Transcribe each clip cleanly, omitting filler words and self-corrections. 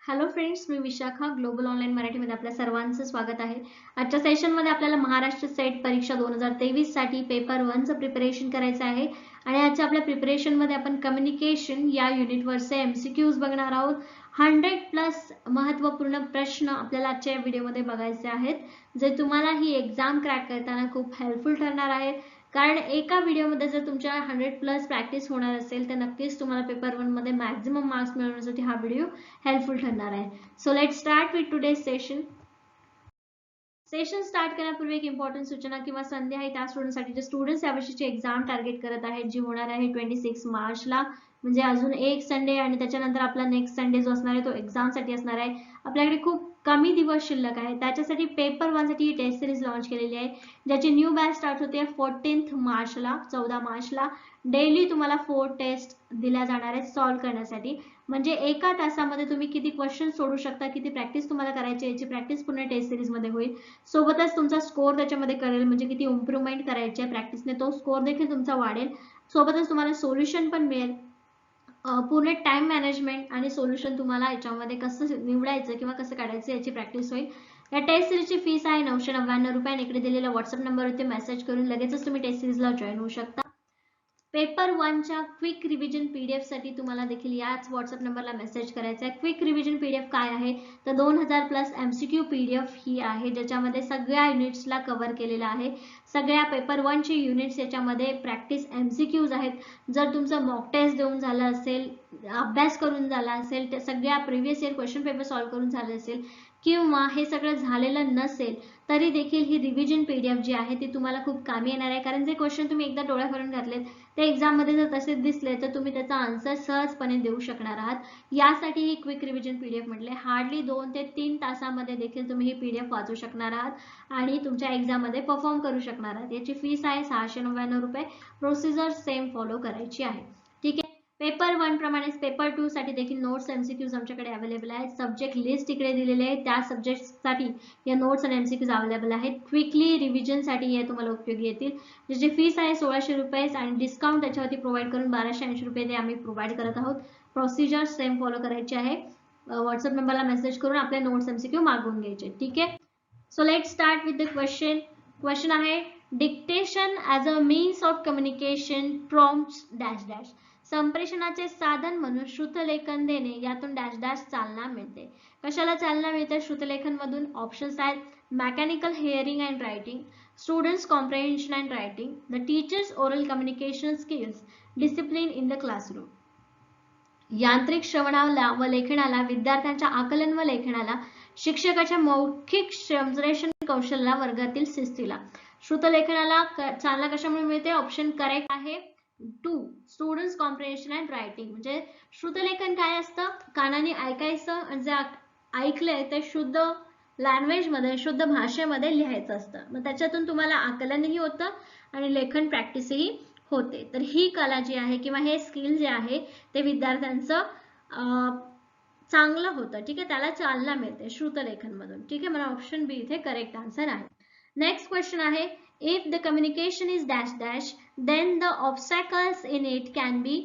Hello friends, मी Vishakha. Global online मराठीमध्ये आपल्या सर्वांचं स्वागत आहे. आजच्या सेशनमध्ये आपल्याला महाराष्ट्र सेट परीक्षा 2023 साठी पेपर 1 चं प्रिपरेशन करायचं आहे आणि आजच्या आपल्या प्रिपरेशनमध्ये आपण कम्युनिकेशन या युनिटवरचे एमसीक्यूज बघणार आहोत. 100+ महत्त्वपूर्ण प्रश्न आपल्याला आजच्या व्हिडिओमध्ये बघायचे आहेत, जे तुम्हाला ही एक्झाम क्रॅक करताना खूप हेल्पफुल ठरणार आहेत. कारण एका व्हिडिओमध्ये जर तुमच्या 100+ प्रॅक्टिस होणार असेल तर नक्कीच तुम्हाला पेपर 1 मध्ये मॅक्झिमम मार्क्स मिळवण्यासाठी हा व्हिडिओ हेल्पफुल ठरणार आहे. So let's start with today's session. Session start करण्यापूर्वी एक इम्पॉर्टंट सूचना किंवा संधी आहे त्या स्टुडंटसाठी. जे स्टुडंट्स यावर्षीची एक्झाम टार्गेट करत आहेत, जी होणार आहे 26 मार्चला, म्हणजे अजून एक संडे आणि त्याच्यानंतर आपला नेक्स्ट संडे जो असणार आहे तो एक्झामसाठी असणार आहे. आपल्याकडे खूप कमी दिवस शिल्लक आहे. त्याच्यासाठी पेपर 1 साठी ही टेस्ट सिरीज लॉन्च केलेली आहे, ज्याची न्यू बॅच स्टार्ट होते 14 मार्चला, 14 मार्चला. डेली तुम्हाला 4 टेस्ट दिल्या जाणार आहेत सॉल्व्ह करण्यासाठी. म्हणजे एका तासामध्ये तुम्ही किती क्वेश्चन सोडू शकता, किती प्रॅक्टिस तुम्हाला करायची, याची प्रॅक्टिस पूर्ण टेस्ट सिरीज मध्ये होईल. सोबतच तुमचा स्कोर त्याच्यामध्ये करेल, म्हणजे किती इम्प्रूव्हमेंट करायची आहे प्रॅक्टिसने, तो स्कोर देखील तुमचा वाढेल. सोबतच तुम्हाला सोल्युशन पण मिळेल. पूर्ण टाइम मॅनेजमेंट आणि सोल्युशन तुम्हाला याच्यामध्ये कसं निवडायचं किंवा कसं काढायचं याची प्रॅक्टिस होईल. या टेस्ट सिरीजची फीस आहे 999 रुपये. इकडे दिलेल्या व्हॉट्सअप नंबरवरती मेसेज करून लगेचच तुम्ही टेस्ट सिरीजला जॉईन होऊ शकता. पेपर 1 च्या क्विक रिव्हिजन पीडीएफ साठी तुम्हाला देखील याच व्हॉट्सअप नंबरला मेसेज करायचा आहे. क्विक रिव्हिजन पीडीएफ काय आहे तर 2000+ एमसीक्यू पीडीएफ ही आहे, ज्याच्यामध्ये सगळ्या युनिट्सला कव्हर केलेला आहे. सगळ्या पेपर 1 चे युनिट्स याच्यामध्ये प्रॅक्टिस एमसीक्यूज आहेत. जर तुमचं मॉक टेस्ट देऊन झालं असेल, अभ्यास करून झाला असेल, त्या सगळ्या previous year question paper solve करून झाले असेल, किंवा हे सगळं झालेलं नसेल तरी देखील ही रिव्हिजन पीडीएफ जी आहे ती तुम्हाला खूप कामी येणार आहे. कारण जे क्वेश्चन तुम्ही एकदा डोळ्याभरून घातलेत ते एक्झाम मध्ये जर तसेच दिसले तर तुम्ही त्याचा आन्सर सहजपणे देऊ शकणार आहात. यासाठी ही क्विक रिव्हिजन पीडीएफ म्हटले. हार्डली 2 ते 3 तासामध्ये देखील तुम्ही ही पीडीएफ वाचू शकणार आहात आणि तुमच्या एक्झाम मध्ये परफॉर्म करू शकणार आहात. याची फीस आहे 699 रुपये. प्रोसिजर सेम फॉलो करायची आहे. ठीक आहे. पेपर 1 प्रमाणेच पेपर 2 साठी देखील नोट्स एमसीक्यूज आमच्याकडे अवेलेबल आहेत. सब्जेक्ट लिस्ट इकडे दिलेले आहे, त्या सब्जेक्ट साठी या नोट्स आणि एमसीक्यूज अवेलेबल आहेत. क्विकली रिव्हिजन साठी हे तुम्हाला उपयोगी येतील. ज्याची फीस आहे 1600 रुपये आणि डिस्काउंट त्याच्यावरती प्रोव्हाइड करून 1280 रुपये ते आम्ही प्रोव्हाइड करत आहोत. प्रोसिजर सेम फॉलो करायची आहे. व्हॉट्सअप नंबरला मेसेज करून आपले नोट्स एमसीक्यू मागवून घ्यायचे. ठीक आहे. So let start with the question. Question आहे dictation as a means of communication prompts dash dash. संप्रेषणाचे साधन म्हणून श्रुतलेखन देणे, यातून डॅश डॅश चालना मिळते. कशाला चालना मिळते श्रुतलेखन मधून? ऑप्शन्स आहेत mechanical hearing and writing, students comprehension and writing, the teachers oral communication skills, discipline in the classroom. यांत्रिक श्रवणाला व लेखनाला, विद्यार्थ्यांच्या आकलन व लेखनाला, शिक्षकाच्या मौखिक संप्रेषण कौशल्याला, वर्गातील शिस्तीला. श्रुतलेखनाला चालना कशामुळे मिळते? ऑप्शन करेक्ट आहे 2, स्टुडंट्स कॉम्प्रेन्शन अँड रायटिंग. म्हणजे श्रुतलेखन काय असतं? कानाने ऐकायचं आणि जे ऐकलंय ते शुद्ध लँग्वेज मध्ये, शुद्ध भाषेमध्ये लिहायचं असतं. मग त्याच्यातून तुम्हाला आकलनही होतं आणि लेखन प्रॅक्टिसही होते. तर ही कला जी आहे किंवा हे स्किल जे आहे ते विद्यार्थ्यांचं चांगलं होतं. ठीक आहे. त्याला चालना मिळते श्रुतलेखन मधून. ठीक आहे. मला ऑप्शन बी इथे करेक्ट आन्सर आहे. नेक्स्ट क्वेश्चन आहे if the communication is dash dash then the obstacles in it can be.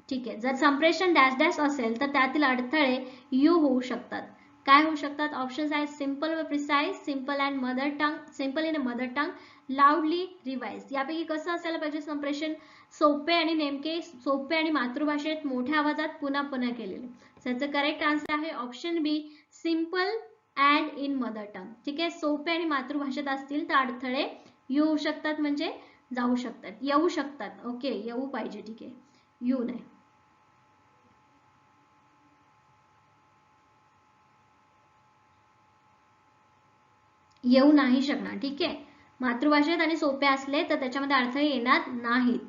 ठीक आहे. जर संप्रेषण डॅश डॅश असेल तर त्यातील अडथळे यू होऊ शकतात. काय होऊ शकतात? ऑप्शन्स आहेत सिंपल व precise, simple and mother tongue, simple in mother tongue, लाऊडली revise. यापैकी कसं असायला पाहिजे संप्रेषण? सोपे आणि नेमके, सोपे आणि मातृभाषेत मोठ्या आवाजात पुन्हा पुन्हा केलेले. त्याचं करेक्ट आन्सर आहे option B, simple and in mother tongue. ठीक आहे. सोपे आणि मातृभाषेत असतील तर अडथळे येऊ शकतात, म्हणजे जाऊ शकतात, येऊ शकतात. ओके, येऊ पाहिजे. ठीक आहे, येऊ नये. येऊ नाही शकणार. ठीक आहे. मातृभाषेत आणि सोपे असले तर त्याच्यामध्ये अडथळे येणार नाहीत.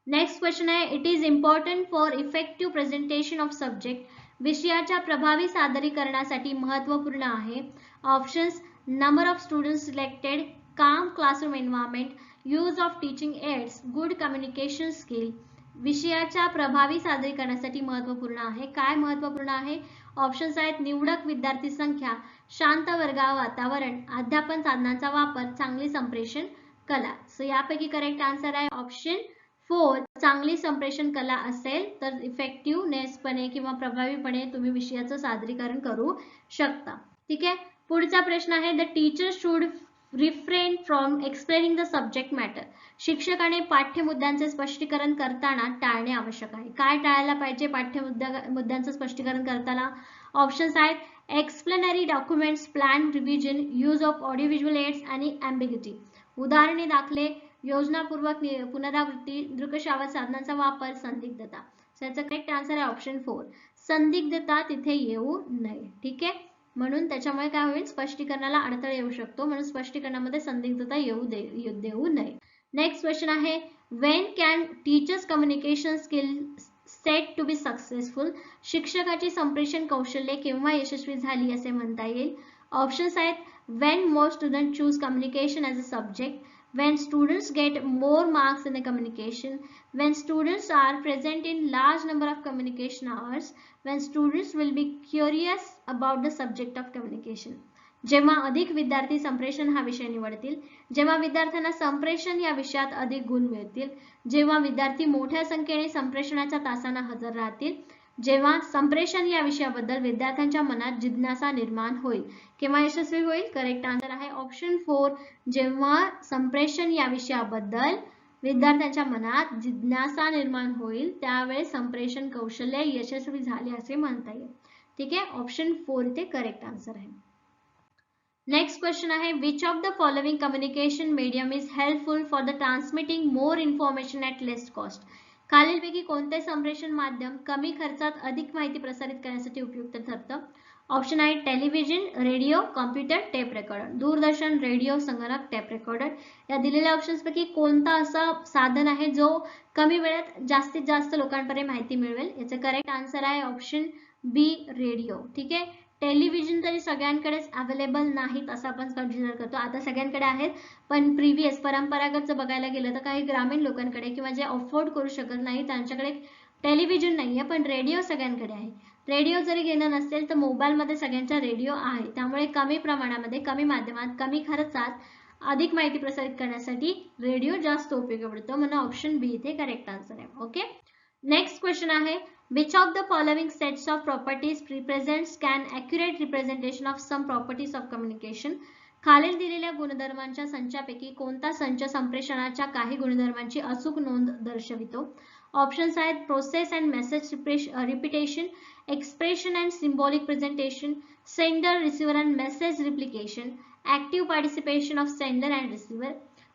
नेक्स्ट क्वेश्चन आहे it is important for effective presentation of subject. विषयाच्या प्रभावी सादरीकरणासाठी महत्त्वपूर्ण आहे. Options number of students selected, calm classroom environment, use of teaching aids, good communication skill. विषयाच्या प्रभावी सादरीकरणासाठी महत्त्वपूर्ण आहे. काय महत्त्वपूर्ण आहे? ऑप्शन्स आहेत निवडक विद्यार्थी संख्या, शांत वर्ग वातावरण, अध्यापन साधनांचा वापर, चांगली संप्रेषण कला. सो यापैकी करेक्ट आन्सर आहे ऑप्शन 4 चांगली संप्रेषण कला असेल तर इफेक्टिव्हनेसपणे किंवा प्रभावीपणे तुम्ही विषयाचं सादरीकरण करू शकता. ठीक आहे. पुढचा प्रश्न आहे, the teacher should refrain from explaining the subject matter. शिक्षकाने पाठ्यमुद्द्यांचे स्पष्टीकरण करताना टाळणे आवश्यक आहे. काय टाळायला पाहिजे मुद्द्यांचं स्पष्टीकरण करताना? ऑप्शन्स आहेत, explanatory documents, plan revision, use of audio visual aids आणि ॲम्बिग्युटी. उदाहरणे, दाखले, योजनापूर्वक पुनरावृत्ती, दृकश्राव्य साधनांचा वापर, संदिग्धता. त्याचा करेक्ट आन्सर आहे ऑप्शन 4. संदिग्धता तिथे येऊ नये. ठीक आहे. म्हणून त्याच्यामुळे काय होईल, स्पष्टीकरणाला अडथळा येऊ शकतो, म्हणून स्पष्टीकरणामध्ये संदिग्धता देऊ नये. नेक्स्ट क्वेश्चन आहे, when can teachers communication skill said to be successful. शिक्षकाची संप्रेषण कौशल्ये केव्हा यशस्वी झाली असे म्हणता येईल? ऑप्शन्स आहेत, when more students choose communication as a subject, when students get more marks in the communication, when students are present in large number of communication hours, when students will be curious about the subject of communication. जेव्हा अधिक विद्यार्थी संप्रेषण हा विषय निवडतील, जेव्हा विद्यार्थ्यांना संप्रेषण या विषयात अधिक गुण मिळतील, जेव्हा विद्यार्थी मोठ्या संख्येने संप्रेषणाच्या तासांना हजर राहतील, जेव्हा संप्रेषण या विषयाबद्दल विद्यार्थ्यांच्या मनात जिज्ञासा निर्माण होईल. केव्हा यशस्वी होईल? करेक्ट आन्सर आहे ऑप्शन 4. जेव्हा संप्रेषण या विषयाबद्दल विद्यार्थ्यांच्या मनात जिज्ञासा निर्माण होईल त्यावेळेस संप्रेषण कौशल्य यशस्वी झाले असे म्हणता येईल. ठीक आहे. ऑप्शन 4 इथे करेक्ट आन्सर आहे. नेक्स्ट क्वेश्चन आहे, which of the following communication medium is helpful for the transmitting more information at less cost. खालीलपैकी कोणते संप्रेषण माध्यम कमी खर्चात अधिक माहिती प्रसारित करण्यासाठी उपयुक्त ठरतं? ऑप्शन आहे, television, radio, computer, tape recorder. दूरदर्शन, रेडिओ, संगणक, टेप रेकॉर्डर. या दिलेल्या ऑप्शन्सपैकी कोणता असं साधन आहे जो कमी वेळात जास्तीत जास्त लोकांपर्यंत माहिती मिळवेल? याचं करेक्ट आन्सर आहे ऑप्शन बी, रेडिओ. ठीक आहे. टेलिव्हिजन तरी सगळ्यांकडेच अवेलेबल नाहीत असं आपण कन्सिडर करतो. आता सगळ्यांकडे आहेत, पण प्रिव्हियस परंपरागत जर बघायला गेलं तर काही ग्रामीण लोकांकडे किंवा जे अफोर्ड करू शकत नाही त्यांच्याकडे टेलिव्हिजन नाहीये, पण रेडिओ सगळ्यांकडे आहे. रेडिओ जरी घेणं नसेल तर मोबाईलमध्ये सगळ्यांचा रेडिओ आहे. त्यामुळे कमी प्रमाणामध्ये, कमी माध्यमात, कमी खर्चात अधिक माहिती प्रसारित करण्यासाठी रेडिओ जास्त उपयोगी पडतो, म्हणून ऑप्शन बी इथे करेक्ट आन्सर आहे. ओके. नेक्स्ट क्वेश्चन आहे, which of the following sets of properties represents an accurate representation of some properties of communication. खालील दिलेल्या गुणधर्मांच्या संचापैकी कोणता संच संप्रेषणाच्या काही गुणधर्मांची अचूक नोंद दर्शवितो? ऑप्शन्स आहेत, process and message repetition, expression and symbolic presentation, sender, receiver and message replication, active participation of sender and receiver,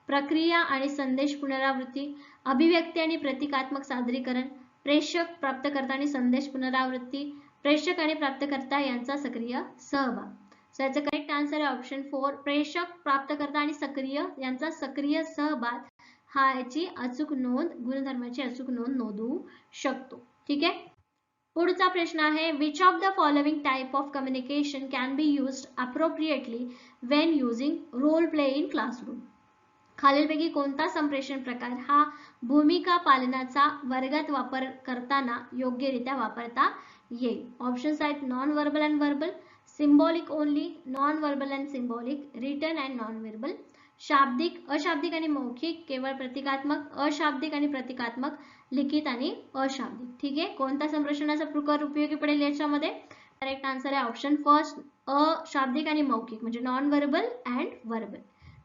प्रक्रिया आणि संदेश पुनरावृत्ती, अभिव्यक्ती आणि प्रतिकात्मक सादरीकरण, प्रेषक, प्राप्तकर्ता आणि संदेश पुनरावृत्ती, प्रेषक आणि प्राप्तकर्ता यांचा सक्रिय सहभाग. सो याचा करेक्ट आन्सर आहे ऑप्शन 4. प्रेषक, प्राप्तकर्ता आणि सक्रिय यांचा सक्रिय सहभाग हा याची अचूक नोंद, गुणधर्माची अचूक नोंद नोंदवू शकतो. ठीक आहे. पुढचा प्रश्न आहे, which of the following type of communication can be used appropriately when using role play in classroom. खालीलपैकी कोणता संप्रेषण प्रकार हा भूमिका पालनाचा वर्गात वापर करताना योग्यरित्या वापरता येईल? ऑप्शन्स आहेत, non verbal and verbal, symbolic only, non verbal and symbolic, written and non verbal, शाब्दिक, अशाब्दिक आणि मौखिक, केवळ प्रतिकात्मक, अशाब्दिक आणि प्रतिकात्मक, लिखित आणि अशाब्दिक. ठीक आहे. कोणता संप्रेषणाचा प्रकार उपयोगी पडेल याच्यामध्ये? करेक्ट आन्सर आहे ऑप्शन फर्स्ट, अशाब्दिक आणि मौखिक, म्हणजे नॉन व्हर्बल अँड व्हर्बल.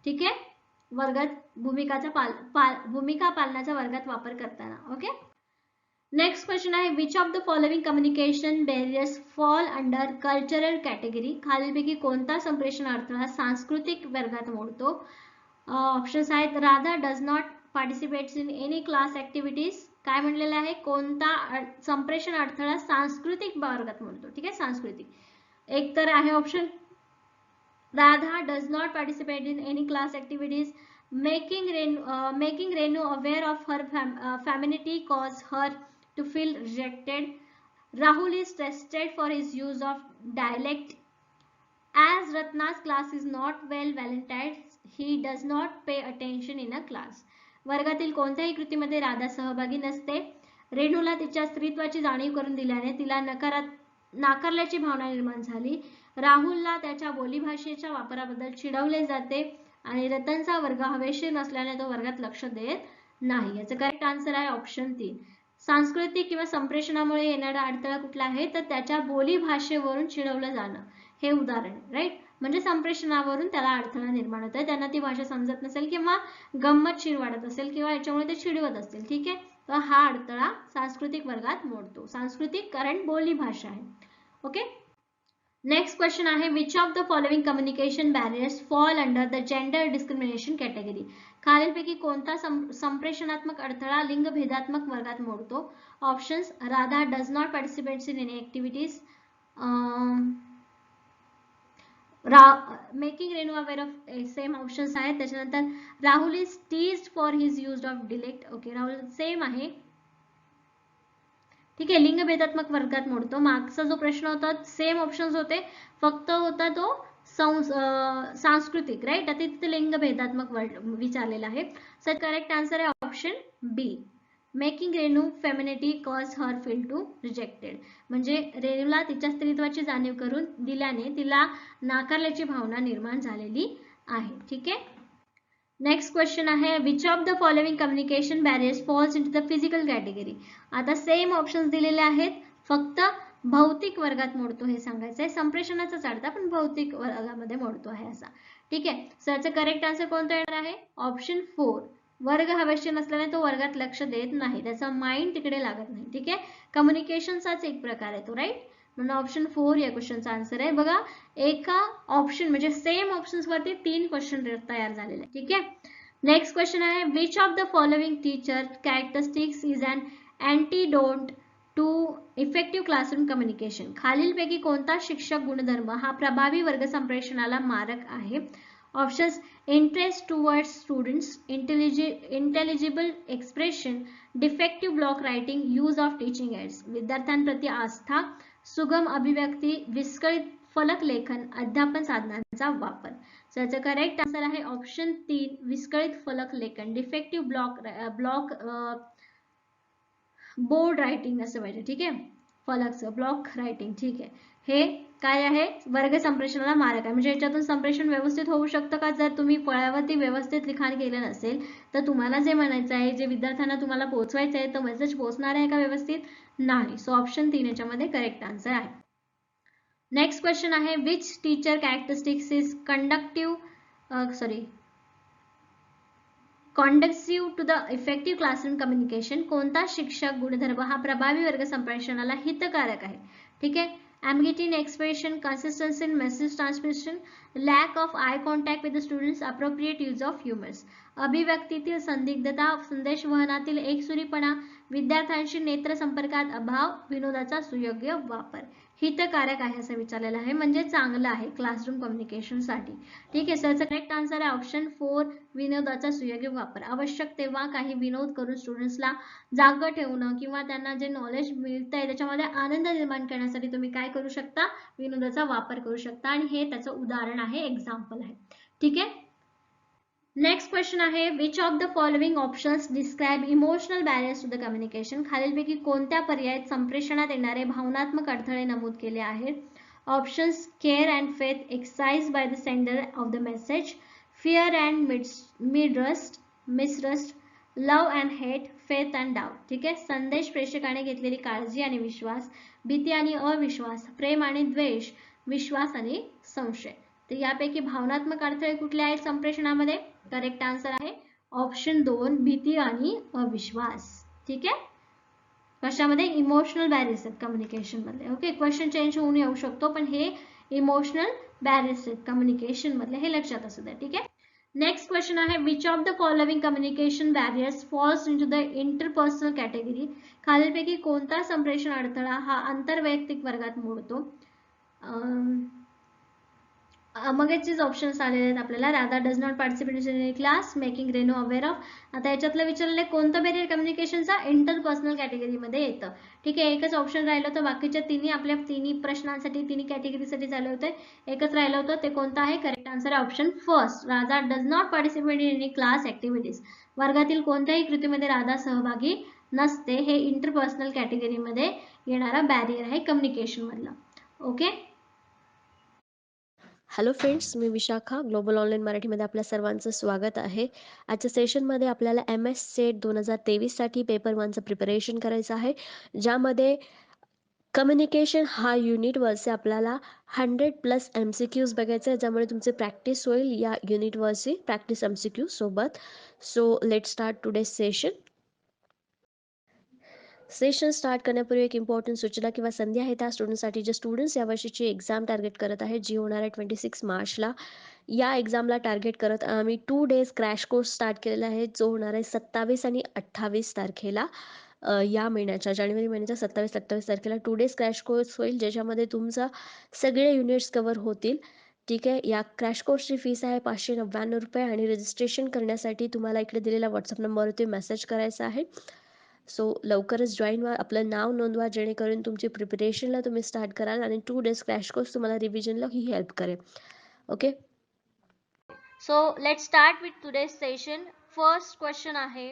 ठीक आहे. वर्गात भूमिका पालनाचा वर्गात वापर करताना. ओके. नेक्स्ट क्वेश्चन आहे, which of the following communication barriers fall under cultural category. खालीलपैकी कोणता संप्रेषण अडथळा सांस्कृतिक वर्गात मोडतो? ऑप्शन्स आहेत, Radha does not participates in any class activities. काय म्हणलेलं आहे? कोणता संप्रेषण अडथळा सांस्कृतिक वर्गात मोडतो? ठीक आहे. सांस्कृतिक. एक तर आहे option, Radha does not participate in any class activities. Making Renu aware of her femininity caused her to feel rejected. Rahul is tested for his use of dialect. As Ratna's class is not well volunteered, he does not pay attention in a class. वर्गातील कोणत्याही कृतीमध्ये राधा सहभागी नसते. रेणूला तिच्या स्त्रीत्वाची जाणीव करून दिल्याने तिला नाकारल्याची भावना निर्माण झाली. राहुलला त्याच्या बोलीभाषेच्या वापराबद्दल चिडवले जाते आणि रतनचा वर्ग हवेशीर नसल्याने तो वर्गात लक्ष देत नाही. याचं करेक्ट आन्सर आहे ऑप्शन 3. सांस्कृतिक किंवा संप्रेषणामुळे येणारा अडथळा कुठला आहे तर त्याच्या बोली भाषेवरून चिडवलं जाणं हे उदाहरण, राईट. म्हणजे संप्रेषणावरून त्याला अडथळा निर्माण होतोय, त्यांना ती भाषा समजत नसेल किंवा गंमतशीर वाटत असेल किंवा याच्यामुळे ते चिडवत असतील. ठीक आहे, तर हा अडथळा सांस्कृतिक वर्गात मोडतो. सांस्कृतिक कारण बोली भाषा आहे. ओके. नेक्स्ट क्वेश्चन आहे which of the following communication barriers fall under the gender discrimination category. खालीलपैकी कोणता संप्रेषणात्मक अडथळा लिंगभेदात्मक वर्गात मोडतो. Options Radha does not participates in any activities, making Renu aware of same options आहेत. त्याच्यानंतर Rahul is teased for his use of dialect. Okay, Rahul same आहे. ठीक आहे, लिंगभेदात्मक वर्गात मोडतो. मागचा जो प्रश्न होता सेम ऑप्शन्स होते, फक्त होता तो सांस्कृतिक, राईट. आता तिथे लिंगभेदात्मक विचारलेला आहे. सर करेक्ट आन्सर आहे option B. Making Renu femininity cause her feel to rejected. म्हणजे रेणूला तिच्या स्त्रीत्वाची जाणीव करून दिल्याने तिला नाकारल्याची भावना निर्माण झालेली आहे. ठीक आहे. नेक्स्ट क्वेश्चन आहे which of the following communication barriers falls into the physical category. आता सेम ऑप्शन्स दिलेले आहेत, फक्त भौतिक वर्गात मोडतो हे सांगायचं आहे. संप्रेषणाचाच अर्थ पण भौतिक वर्गामध्ये मोडतो आहे असा. ठीक आहे, सो याचा करेक्ट आन्सर कोणता येणार आहे ऑप्शन 4. वर्ग हवेशी नसल्याने तो वर्गात लक्ष देत नाही, त्याचा माइंड तिकडे लागत नाही. ठीक आहे, कम्युनिकेशनचाच एक प्रकार आहे तो, राईट. म्हणून ऑप्शन 4 या क्वेश्चनचा आन्सर आहे. बघा एका ऑप्शन म्हणजे सेम ऑप्शन्स वरती 3 क्वेश्चन तयार झालेले. ठीक आहे. नेक्स्ट क्वेश्चन आहे which of the following teacher characteristics is an antidote to effective classroom communication. खालीलपैकी कोणता शिक्षक गुणधर्म हा प्रभावी वर्ग संप्रेषणाला मारक आहे. Options interest towards students, intelligible expression, defective block writing, use of teaching aids. विद्यार्थ्यांप्रती आस्था, सुगम अभिव्यक्ती, विस्कळीत फलक लेखन, अध्यापन साधनांचा वापर. सो याचं करेक्ट आन्सर आहे ऑप्शन 3 विस्कळीत फलक लेखन. डिफेक्टिव्ह ब्लॉक बोर्ड रायटिंग असं पाहिजे. ठीक आहे, फलकचं ब्लॉक रायटिंग. ठीक आहे, हे काय आहे वर्ग संप्रेषणाला मारक आहे. म्हणजे याच्यातून संप्रेषण व्यवस्थित होऊ शकतं का जर तुम्ही फळ्यावरती व्यवस्थित लिखाण केलं नसेल तर तुम्हाला जे म्हणायचं आहे, जे विद्यार्थ्यांना तुम्हाला पोहोचवायचं आहे, तो मेसेज पोहोचणार आहे का व्यवस्थित? नाही. सो ऑप्शन 3 याच्यामध्ये करेक्ट आन्सर आहे. नेक्स्ट क्वेश्चन आहे which teacher characteristics is conducive to the effective classroom communication. कोणता शिक्षक गुणधर्म हा प्रभावी वर्ग संप्रेषणाला हितकारक आहे. ठीक आहे, ambiguity in expression, consistency in message transmission, lack of eye contact with the students, appropriate use of humors. अभिव्यक्तीतील संदिग्धता, संदेश वहनातील एकसुरीपणा, विद्यार्थ्यांशी नेत्र संपर्कात अभाव, विनोदाचा सुयोग्य वापर. हितकारक आहे असं विचारलेलं आहे, म्हणजे चांगलं आहे क्लासरूम कम्युनिकेशन साठी. ठीक आहे, सर करेक्ट आन्सर आहे ऑप्शन 4 विनोदाचा सुयोग्य वापर. आवश्यक तेव्हा काही विनोद करून स्टुडंट्सला जाग ठेवणं किंवा त्यांना जे नॉलेज मिळतंय त्याच्यामध्ये आनंद निर्माण करण्यासाठी तुम्ही काय करू शकता, विनोदाचा वापर करू शकता. आणि हे त्याचं उदाहरण आहे, एक्झाम्पल आहे. ठीक आहे. नेक्स्ट क्वेश्चन आहे which of the following options describe emotional barriers to the communication. खालीलपैकी कोणत्या पर्यायात संप्रेषणात येणारे भावनात्मक अडथळे नमूद केले आहेत. Options care and faith exercise by the sender of the message, fear and mistrust, love and hate, faith and doubt. ठीक आहे, संदेश प्रेषकाने घेतलेली काळजी आणि विश्वास, भीती आणि अविश्वास, प्रेम आणि द्वेष, विश्वास आणि संशय. तर यापैकी भावनात्मक अडथळे कुठले आहेत संप्रेषणामध्ये? करेक्ट आन्सर आहे ऑप्शन 2 भीती आणि अविश्वास. ठीक आहे, कशामध्ये? इमोशनल बॅरियर्स आहेत कम्युनिकेशन मध्ये. ओके, क्वेश्चन चेंज होऊन येऊ शकतो पण हे इमोशनल बॅरियर्स आहेत कम्युनिकेशन मधले, हे लक्षात असू द्या. ठीक आहे. नेक्स्ट क्वेश्चन आहे which of the following communication barriers falls into the interpersonal category. खालीलपैकी कोणता संप्रेषण अडथळा हा आंतरवैयक्तिक वर्गात मोडतो? मग याचेच ऑप्शन्स आलेले आहेत आपल्याला. Radha does not participate in class, making Renu aware of. आता याच्यातलं विचारलेलं कोणतं बॅरियर कम्युनिकेशनचा इंटरपर्सनल कॅटेगरीमध्ये येतं. ठीक आहे, एकच ऑप्शन राहिलं होतं, बाकीच्या तिन्ही आपल्या तिन्ही प्रश्नांसाठी तिन्ही कॅटेगरीसाठी झाले होते. एकच राहिलं होतं, ते कोणतं आहे? करेक्ट आन्सर आहे option 1 Radha does not participate in any class activities. वर्गातील कोणत्याही कृतीमध्ये राधा सहभागी नसते. हे इंटरपर्सनल कॅटेगरीमध्ये येणारा बॅरियर आहे कम्युनिकेशन मधला. ओके, हॅलो फ्रेंड्स, मी विशाखा. ग्लोबल ऑनलाईन मराठीमध्ये आपल्या सर्वांचं स्वागत आहे. आजच्या सेशनमध्ये आपल्याला MS सेट 2023साठी पेपर 1चं प्रिपरेशन करायचं आहे, ज्यामध्ये कम्युनिकेशन हा युनिटवरचे आपल्याला 100+ MCQs बघायचं आहे, ज्यामुळे तुमची प्रॅक्टिस होईल या युनिटवरची प्रॅक्टिस MCQ सोबत. So let start today session. Session start करण्यापूर्वी एक इम्पॉर्टंट सूचना किंवा संधी आहे त्या स्टुडंटसाठी जे स्टुडंट्स यावर्षीची एक्झाम टार्गेट करत आहेत, जी होणार आहे 26 मार्चला. या एक्झामला टार्गेट करत आम्ही 2 डेज क्रॅश कोर्स स्टार्ट केलेला आहे, जो होणार आहे 27 आणि 28 तारखेला. या महिन्याच्या जानेवारी महिन्याच्या 27-28 तारखेला 2 डेज क्रॅश कोर्स होईल, ज्याच्यामध्ये तुमचा सगळे युनिट्स कव्हर होतील. ठीक आहे. या क्रॅश कोर्सची फीस आहे 599 रुपये आणि रजिस्ट्रेशन करण्यासाठी तुम्हाला इकडे दिलेल्या व्हॉट्सअप नंबरवरती मेसेज करायचा आहे. सो लवकरच जॉईन व्हा, आपलं नाव नोंदवा, जेणेकरून तुमची प्रिपरेशनला तुम्ही स्टार्ट कराल आणि 2 डेज क्रॅश कोर्स तुम्हाला रिव्हिजनला ही हेल्प करेल. Okay. So let's start with today's session. First question आहे,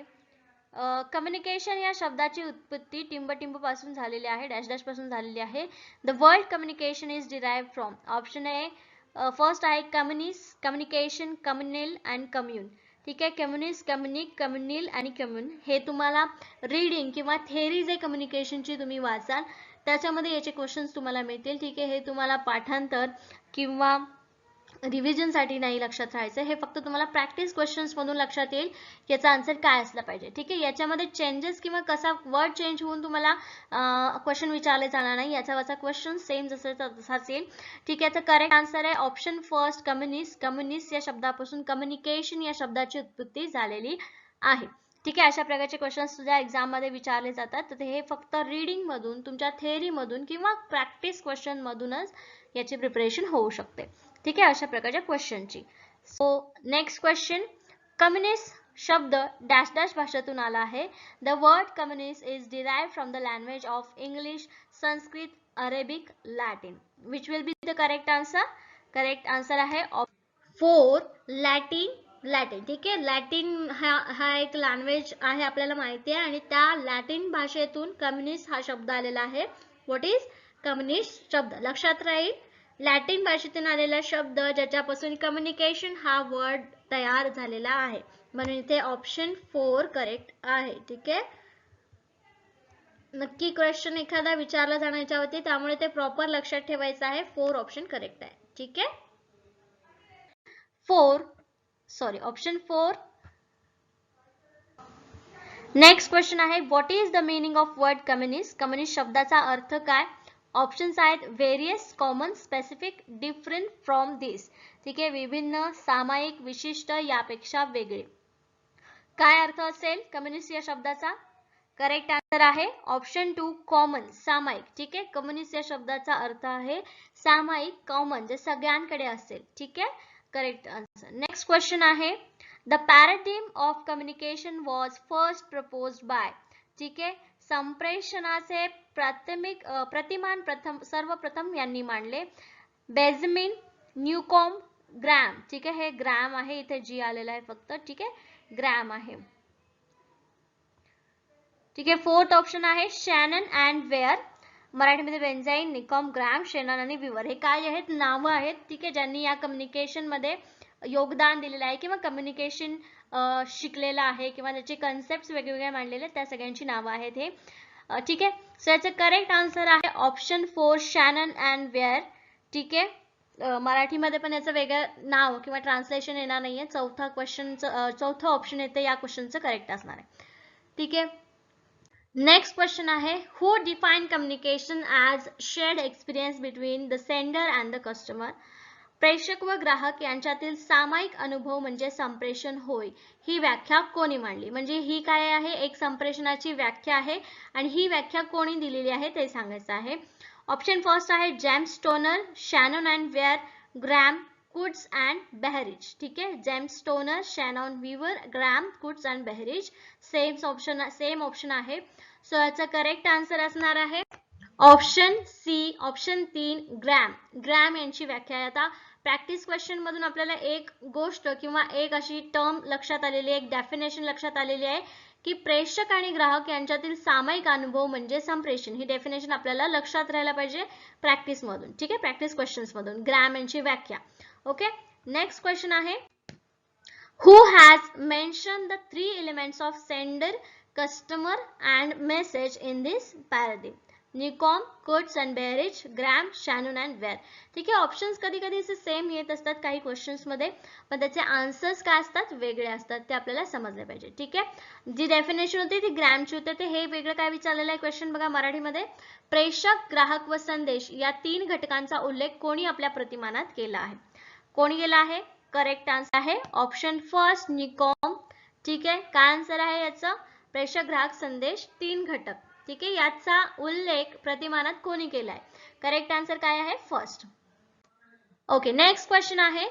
कम्युनिकेशन या शब्दाची उत्पत्ती टिंब पासून झालेली आहे, डॅश डॅश पासून झालेली आहे. The word communication is derived from. Option A first आहे कम्युनिकेशन, कम्युनल अँड कम्युन. ठीक आहे. कम्युनिस्ट, कम्युनिक, कम्युनिल आणि कम्युन हे तुम्हाला रीडिंग किंवा थेअरी जे कम्युनिकेशनची तुम्ही वाचाल त्याच्यामध्ये याचे क्वेश्चन्स तुम्हाला मिळतील. ठीक आहे. हे तुम्हाला पाठांतर किंवा रिव्हिजनसाठी नाही लक्षात राहायचं, हे फक्त तुम्हाला प्रॅक्टिस क्वेश्चन्स मधून लक्षात येईल याचा आन्सर काय असला पाहिजे. ठीक आहे. याच्यामध्ये चेंजेस किंवा कसा वर्ड चेंज होऊन तुम्हाला क्वेश्चन विचारले जाणार नाही, याचा क्वेश्चन सेम तसाच येईल. ठीक आहे. तर करेक्ट आन्सर आहे ऑप्शन फर्स्ट कम्युनिस्ट. कम्युनिस्ट या शब्दापासून कम्युनिकेशन या शब्दाची उत्पत्ती झालेली आहे. ठीक आहे. अशा प्रकारचे क्वेश्चन्स तुझ्या एक्झाम मध्ये विचारले जातात, तर हे फक्त रीडिंग मधून, तुमच्या थेअरी मधून किंवा प्रॅक्टिस क्वेश्चन मधूनच याची प्रिपरेशन होऊ शकते. ठीक आहे. अशा प्रकारच्या क्वेश्चनची. सो नेक्स्ट क्वेश्चन, कम्युनिस्ट शब्द डॅश डॅश भाषेतून आला आहे. The word communist is derived from the language of English, Sanskrit, Arabic, Latin. Which will be the correct answer? Correct answer आहे 4 लॅटिन. ठीक आहे. लॅटिन हा एक लँग्वेज आहे, आपल्याला माहिती आहे, आणि त्या लॅटिन भाषेतून कम्युनिस्ट हा शब्द आलेला आहे. व्हॉट इज कम्युनिस्ट शब्द? लक्षात राहील, लॅटिन भाषेतून आलेला शब्द ज्याच्यापासून कम्युनिकेशन हा वर्ड तयार झालेला आहे, म्हणून इथे ऑप्शन 4 करेक्ट आहे. ठीक आहे. नक्की क्वेश्चन एखादा विचारला जाणार याच्यावरती, त्यामुळे ते प्रॉपर लक्षात ठेवायचं आहे. 4 ऑप्शन करेक्ट आहे. ठीक आहे. ऑप्शन 4. नेक्स्ट क्वेश्चन आहे, what is the meaning of word communist? Communist शब्दाचा अर्थ काय? ऑप्शन्स आहेत various, common, specific, different from this. ठीक आहे. विभिन्न, सामायिक, विशिष्ट, यापेक्षा वेगळे. काय अर्थ असेल कम्युनिस्ट या शब्दाचा? करेक्ट आन्सर आहे ऑप्शन 2 कॉमन, सामायिक. ठीक आहे. कम्युनिस्ट या शब्दाचा अर्थ आहे सामायिक, कॉमन, जे सगळ्यांकडे असेल. ठीक आहे. Correct answer. नेक्स्ट क्वेश्चन आहे, the paradigm of communication was first proposed by. ठीक आहे. संप्रेषणाचे प्रतिमान सर्वप्रथम यांनी मांडले. Benjamin, Newcomb, Graham. ठीक आहे. हे ग्रॅम आहे, इथे जी आलेला आहे फक्त. ठीक आहे. ग्रॅम आहे. ठीक आहे. फोर्थ ऑप्शन आहे शॅनन अँड वेअर. मराठीमध्ये बेंजाईन, निकॉम्ब, ग्रॅम, शेनन आणि विवर हे काय आहेत? नावं आहेत. ठीक आहे. ज्यांनी या कम्युनिकेशन मध्ये योगदान दिलेलं आहे किंवा कम्युनिकेशन शिकलेलं आहे किंवा त्याचे कन्सेप्ट वेगवेगळे मांडलेले, त्या सगळ्यांची नावं आहेत हे. ठीक आहे. सो याचं करेक्ट आन्सर आहे ऑप्शन 4 शॅनन अँड वेअर. ठीक आहे. मराठीमध्ये पण याचं वेगळं नाव किंवा ट्रान्सलेशन येणार नाहीये. चौथं ऑप्शन येते या क्वेश्चनचं करेक्ट असणार आहे. ठीक आहे. नेक्स्ट क्वेश्चन आहे, who define communication as shared experience between the sender and the customer. प्रेषक व ग्राहक यांच्यातील सामायिक अनुभव म्हणजे संप्रेषण होय. ही व्याख्या कोणी मांडली? म्हणजे ही काय आहे? एक संप्रेषणाची व्याख्या आहे आणि ही व्याख्या कोणी दिलेली आहे ते सांगायचं आहे. ऑप्शन फर्स्ट आहे James Toner, Shannon and Weaver, Graham, Kuds and Behrij. ठीक आहे. James Toner, Shannon Weaver, Graham, Kuds and Behrij. Same option आहे. सो याचा करेक्ट आन्सर असणार आहे option C, option 3 Graham. Graham यांची व्याख्या आहे. आता प्रॅक्टिस क्वेश्चन मधून आपल्याला एक गोष्ट किंवा एक अशी टर्म लक्षात आलेली आहे, एक डेफिनेशन लक्षात आलेली आहे की प्रेषक आणि ग्राहक यांच्यातील सामायिक अनुभव म्हणजे संप्रेषण. ही डेफिनेशन आपल्याला लक्षात राहायला पाहिजे प्रॅक्टिस मधून. ठीक आहे, प्रॅक्टिस क्वेश्चन्स मधून. ग्रॅम यांची व्याख्या. ओके, नेक्स्ट क्वेश्चन आहे, who has mentioned the three elements of sender, customer and message in this paradigm? Nicom, Kutz and Behrich, Graham, Shannon and Weaver. ठीक आहे, ऑप्शन्स कधी कधी सेम येत असतात काही क्वेश्चन्स मध्ये, पण त्याचे आन्सर्स काय असतात, वेगळे असतात, ते आपल्याला समजले पाहिजे. ठीक आहे, जी डेफिनेशन होती ती ग्रॅमची होती, ते हे वेगळं काय विचारलेलं आहे क्वेश्चन बघा मराठीमध्ये. प्रेषक, ग्राहक व संदेश या 3 घटकांचा उल्लेख कोणी आपल्या प्रतिमानात केला आहे? कोणी केला आहे? करेक्ट आन्सर आहे ऑप्शन फर्स्ट, निकॉम. ठीक आहे, काय आन्सर आहे याचा? प्रेषक, ग्राहक, संदेश 3 घटक. ठीक आहे, याचा उल्लेख प्रतिमानात कोणी केलाय? करेक्ट आन्सर काय आहे? फर्स्ट. ओके, नेक्स्ट क्वेश्चन आहे,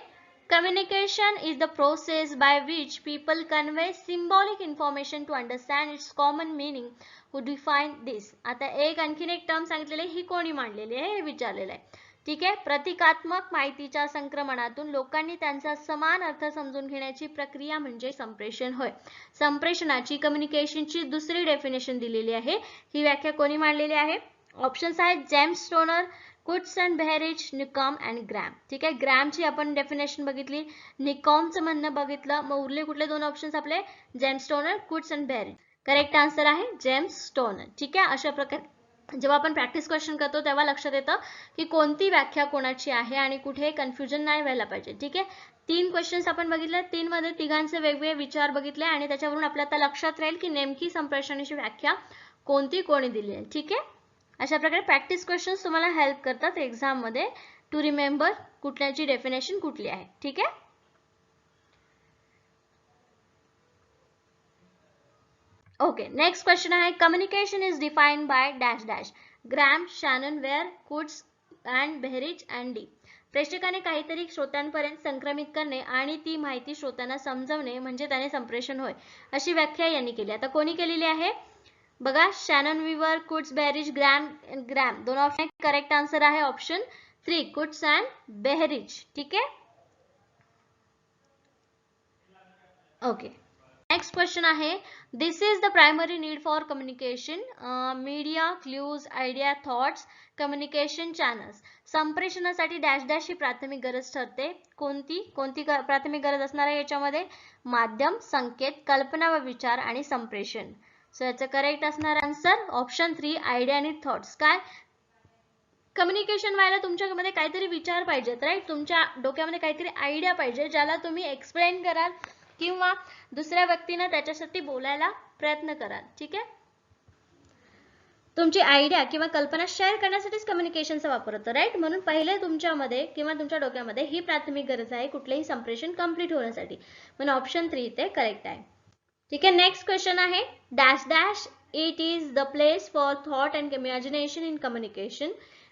communication is the process by which people convey symbolic information to understand its common meaning. Who define this? आता आणखीन एक टर्म सांगितलेली, ही कोणी मांडलेली आहे हे विचारलेलं आहे. ठीक आहे, प्रतिकात्मक माहितीच्या संक्रमणातून लोकांनी त्यांचा समान अर्थ समजून घेण्याची प्रक्रिया म्हणजे संप्रेषण होय. संप्रेषणाची, कम्युनिकेशनची दुसरी डेफिनेशन दिलेली आहे. ही व्याख्या कोणी मांडलेली आहे? ऑप्शन्स आहेत James Stoner, Kutz and Behrich, Nicom and Graham. ठीक आहे, ग्रॅमची आपण डेफिनेशन बघितली, निकॉमचं म्हणणं बघितलं, मग उरले कुठले 2 ऑप्शन्स आपले? James Stoner, Kutz and Behrich. Correct answer आहे जेम्स स्टोनर. ठीक आहे, अशा प्रकारे जेव्हा आपण प्रॅक्टिस क्वेश्चन करतो तेव्हा लक्षात येतं की कोणती व्याख्या कोणाची आहे आणि कुठे कन्फ्युजन नाही व्हायला पाहिजे. ठीक आहे, 3 क्वेश्चन्स आपण बघितले, 3 मध्ये तिघांचे वेगवेगळे विचार बघितले आणि त्याच्यावरून आपल्याला लक्षात राहील की नेमकी संप्रेषणाची व्याख्या कोणती कोणी दिली आहे. ठीक आहे, अशा प्रकारे प्रॅक्टिस क्वेश्चन्स तुम्हाला हेल्प करतात एक्झाम मध्ये टू रिमेंबर कुठल्याची डेफिनेशन कुठली आहे. ठीक आहे, ओके, नेक्स्ट क्वेश्चन आहे, communication is defined by dash dash. Graham, Shannon, Weaver, Kutz and Behrich and D. प्रेषकाने काहीतरी श्रोत्यांपर्यंत संक्रमित करणे आणि ती माहिती श्रोत्यांना समजवणे म्हणजे त्याने संप्रेषण होय, अशी व्याख्या यांनी केली. आता कोणी केलेली आहे बघा? Shannon, Weaver, Kutz, Behrich, Graham. 2 option. Correct answer आहे ऑप्शन 3, कुट्स अँड बेहरिच. ठीक आहे, ओके, नेक्स्ट क्वेश्चन आहे, this is the primary need for communication, media, clues, idea, thoughts, communication channels. संप्रेषणासाठी डॅश डॅश ही प्राथमिक गरज ठरते. कोणती प्राथमिक गरज असणार आहे याच्यामध्ये? माध्यम, संकेत, कल्पना व विचार आणि संप्रेषण. सो याचं करेक्ट असणार आन्सर ऑप्शन 3, आयडिया आणि थॉट्स. काय? कम्युनिकेशन व्हायला तुमच्यामध्ये काहीतरी विचार पाहिजेत, राईट? तुमच्या डोक्यामध्ये काहीतरी आयडिया पाहिजे ज्याला तुम्ही एक्सप्लेन कराल किंवा दुसऱ्या व्यक्तीने त्याच्यासाठी बोलायला प्रयत्न कराल. ठीक आहे, तुमची आयडिया किंवा कल्पना शेअर करण्यासाठीच कम्युनिकेशनचा वापर होतो, राईट? म्हणून पहिले तुमच्यामध्ये किंवा तुमच्या डोक्यामध्ये ही प्राथमिक गरज आहे कुठलेही संप्रेषण कंप्लीट होण्यासाठी. म्हणून ऑप्शन 3 इथे करेक्ट आहे. ठीक आहे, नेक्स्ट क्वेश्चन आहे, dash dash it is the place for thought and imagination in communication.